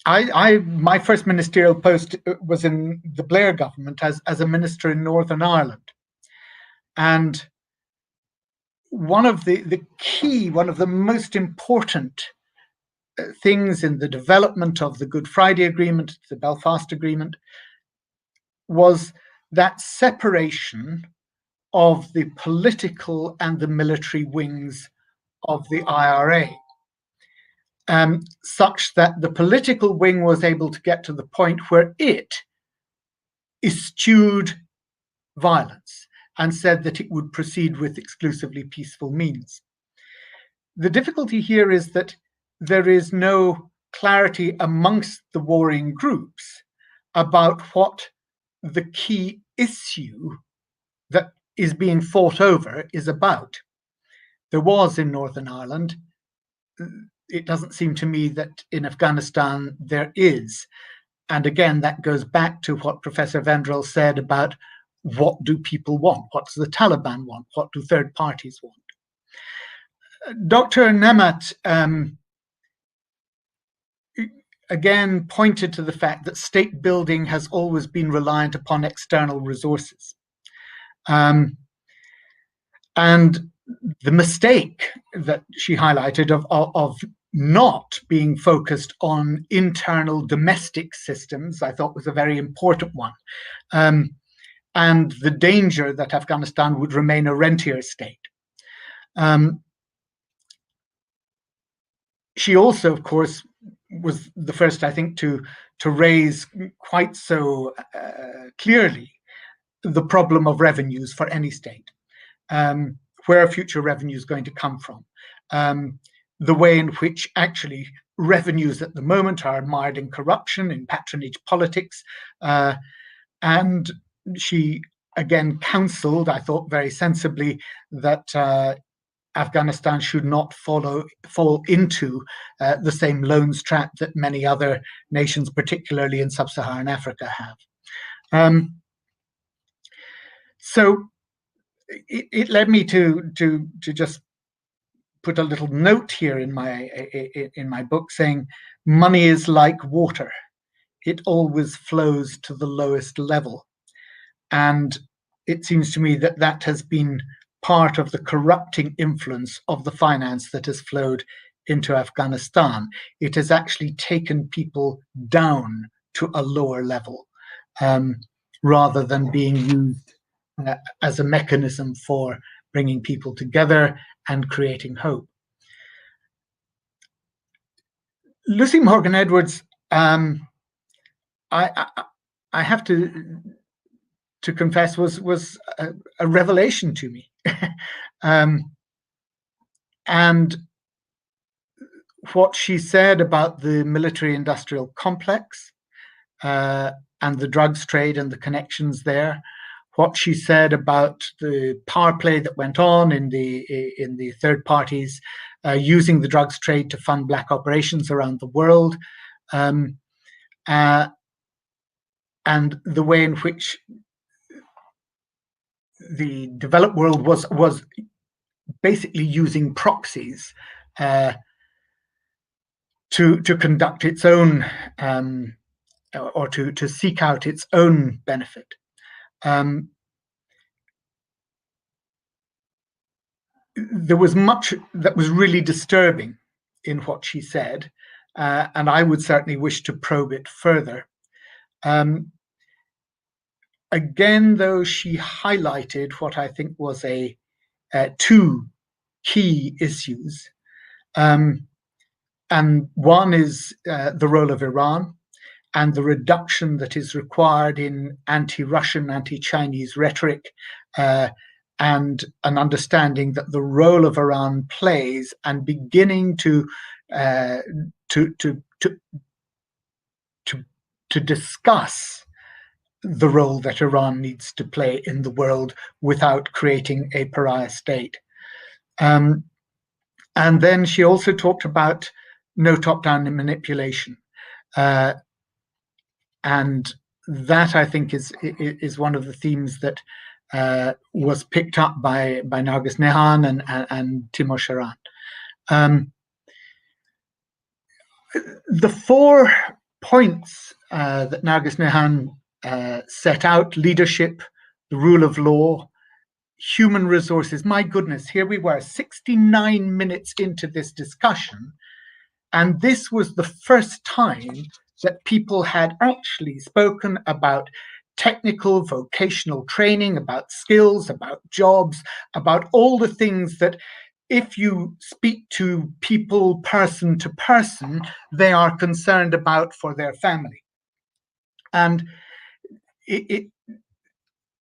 My first ministerial post was in the Blair government as a minister in Northern Ireland. And one of the most important things in the development of the Good Friday Agreement, the Belfast Agreement, was that separation of the political and the military wings of the IRA, such that the political wing was able to get to the point where it eschewed violence and said that it would proceed with exclusively peaceful means. The difficulty here is that there is no clarity amongst the warring groups about what the key issue that is being fought over is about. There was in Northern Ireland. It doesn't seem to me that in Afghanistan there is. And again, that goes back to what Professor Vendrell said about what do people want? What does the Taliban want? What do third parties want? Dr. Nemat again pointed to the fact that state building has always been reliant upon external resources. And the mistake that she highlighted of not being focused on internal domestic systems, I thought was a very important one. And the danger that Afghanistan would remain a rentier state. She also, of course, was the first, I think, to raise quite so clearly the problem of revenues for any state. Where are future revenues going to come from? The way in which actually revenues at the moment are mired in corruption, in patronage politics. And she again counseled, I thought very sensibly, that Afghanistan should not fall into the same loans trap that many other nations, particularly in sub-Saharan Africa, have. So it led me to just put a little note here in my book saying, money is like water. It always flows to the lowest level. And it seems to me that that has been part of the corrupting influence of the finance that has flowed into Afghanistan. It has actually taken people down to a lower level, rather than being used as a mechanism for bringing people together and creating hope. Lucy Morgan Edwards, I have to confess, was a revelation to me. And what she said about the military-industrial complex and the drugs trade and the connections there, what she said about the power play that went on in the third parties using the drugs trade to fund black operations around the world, and the way in which the developed world was basically using proxies to conduct its own or to seek out its own benefit. There was much that was really disturbing in what she said, and I would certainly wish to probe it further. Again, though, she highlighted what I think was two key issues. And one is the role of Iran and the reduction that is required in anti-Russian, anti-Chinese rhetoric, and an understanding that the role of Iran plays, and beginning to discuss the role that Iran needs to play in the world without creating a pariah state. And then she also talked about no top-down manipulation. And that, I think, is one of the themes that was picked up by Nargis Nehan and Timor Sharan. The 4 points that Nargis Nehan set out: leadership, the rule of law, human resources. My goodness, here we were 69 minutes into this discussion, and this was the first time that people had actually spoken about technical, vocational training, about skills, about jobs, about all the things that, if you speak to people person to person, they are concerned about for their family. And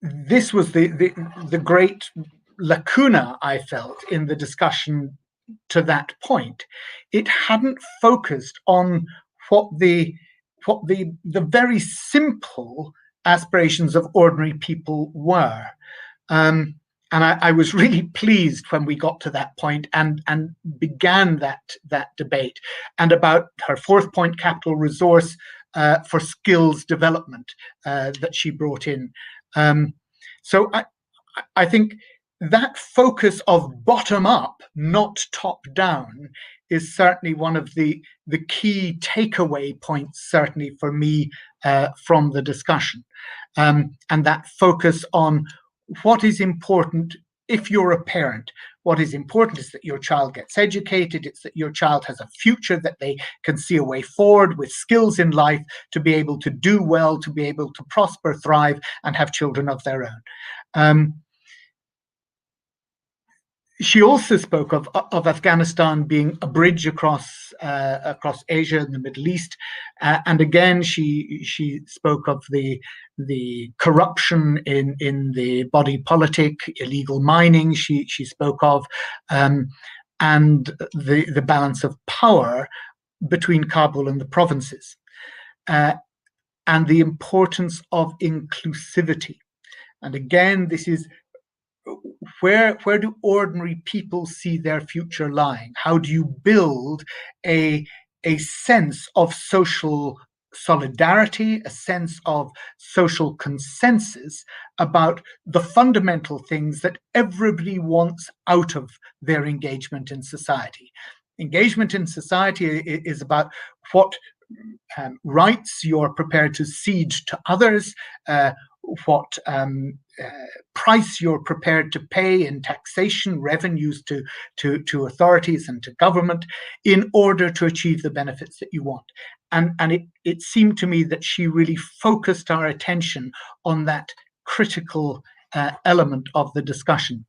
this was the great lacuna, I felt, in the discussion to that point. It hadn't focused on what the very simple aspirations of ordinary people were. And I was really pleased when we got to that point and began that debate. And about her 4th point, capital resource for skills development, that she brought in. So I think that focus of bottom up, not top down, is certainly one of the key takeaway points, certainly for me, from the discussion. And that focus on what is important if you're a parent. What is important is that your child gets educated. It's that your child has a future, that they can see a way forward with skills in life to be able to do well, to be able to prosper, thrive, and have children of their own. She also spoke of Afghanistan being a bridge across Asia and the Middle East, and again she spoke of the corruption in the body politic, illegal mining. She spoke of and the balance of power between Kabul and the provinces, and the importance of inclusivity. And again, this is where do ordinary people see their future lying? How do you build a sense of social solidarity, a sense of social consensus about the fundamental things that everybody wants out of their engagement in society? Engagement in society is about what rights you're prepared to cede to others, what price you're prepared to pay in taxation, revenues to authorities and to government in order to achieve the benefits that you want. And it seemed to me that she really focused our attention on that critical element of the discussion.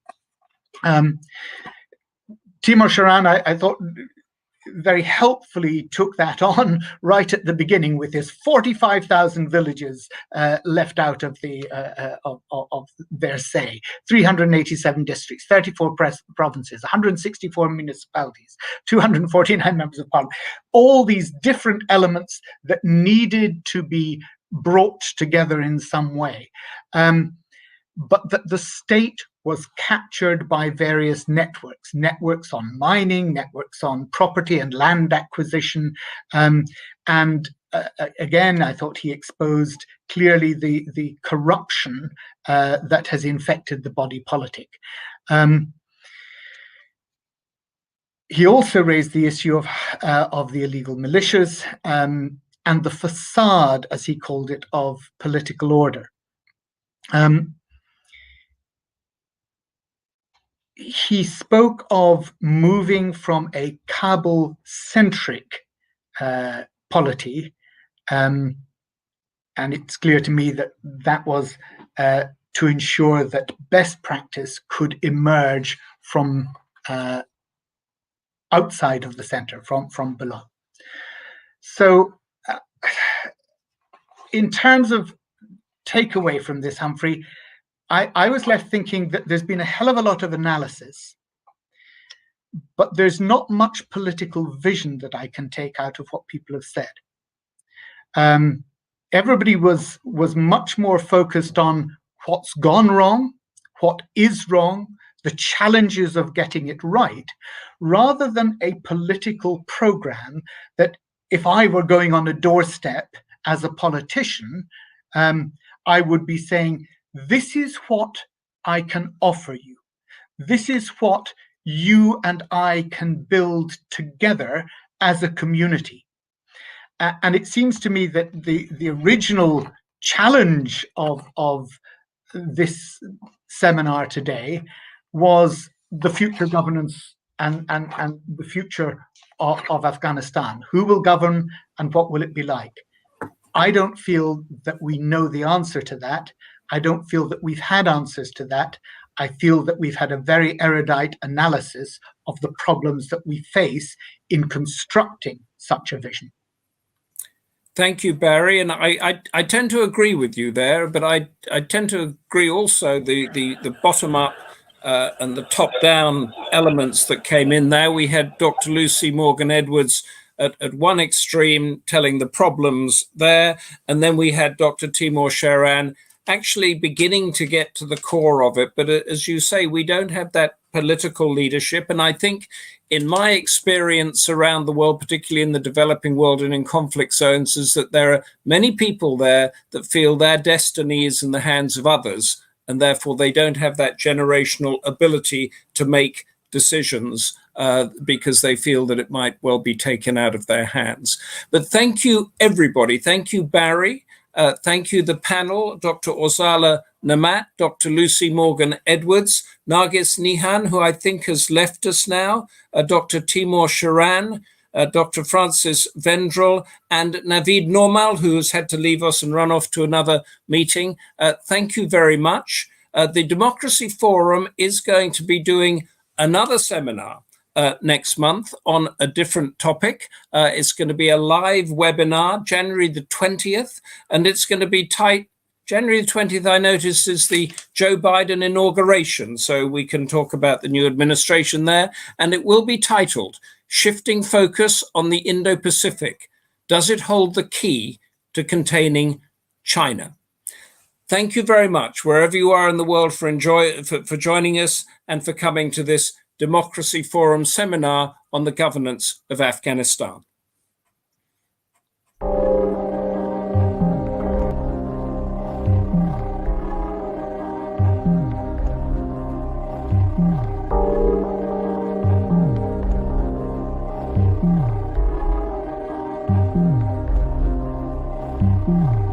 Timor Sharan, I thought, very helpfully took that on right at the beginning with his 45,000 villages left out of the of their say, 387 districts, 34 provinces, 164 municipalities, 249 members of parliament, all these different elements that needed to be brought together in some way. But that the state was captured by various networks on mining, networks on property and land acquisition. Again, I thought he exposed clearly the corruption that has infected the body politic. He also raised the issue of the illegal militias and the facade, as he called it, of political order. He spoke of moving from a Kabul-centric polity, and it's clear to me that that was to ensure that best practice could emerge from outside of the center, from below. So in terms of takeaway from this, Humphrey, I was left thinking that there's been a hell of a lot of analysis, but there's not much political vision that I can take out of what people have said. Everybody was much more focused on what's gone wrong, what is wrong, the challenges of getting it right, rather than a political program that if I were going on a doorstep as a politician, I would be saying, this is what I can offer you. This is what you and I can build together as a community. And it seems to me that the original challenge of this seminar today was the future governance and the future of Afghanistan. Who will govern and what will it be like? I don't feel that we know the answer to that. I don't feel that we've had answers to that. I feel that we've had a very erudite analysis of the problems that we face in constructing such a vision. Thank you, Barry. And I tend to agree with you there, but I tend to agree also the bottom-up and the top-down elements that came in there. We had Dr. Lucy Morgan-Edwards at one extreme telling the problems there, and then we had Dr. Timor Sharan actually beginning to get to the core of it. But as you say, we don't have that political leadership. And I think in my experience around the world, particularly in the developing world and in conflict zones, is that there are many people there that feel their destiny is in the hands of others, and therefore they don't have that generational ability to make decisions because they feel that it might well be taken out of their hands. But thank you, everybody. Thank you, Barry. Thank you, the panel, Dr. Orzala Nemat, Dr. Lucy Morgan-Edwards, Nargis Nehan, who I think has left us now, Dr. Timor Sharan, Dr. Francis Vendrell, and Naveed Normal, who has had to leave us and run off to another meeting. Thank you very much. The Democracy Forum is going to be doing another seminar next month on a different topic. It's going to be a live webinar, January the 20th, and it's going to be tight. January the 20th, I noticed, is the Joe Biden inauguration, so we can talk about the new administration there, and it will be titled, Shifting Focus on the Indo-Pacific. Does it hold the key to containing China? Thank you very much, wherever you are in the world, for joining us and for coming to this Democracy Forum seminar on the governance of Afghanistan. Mm-hmm.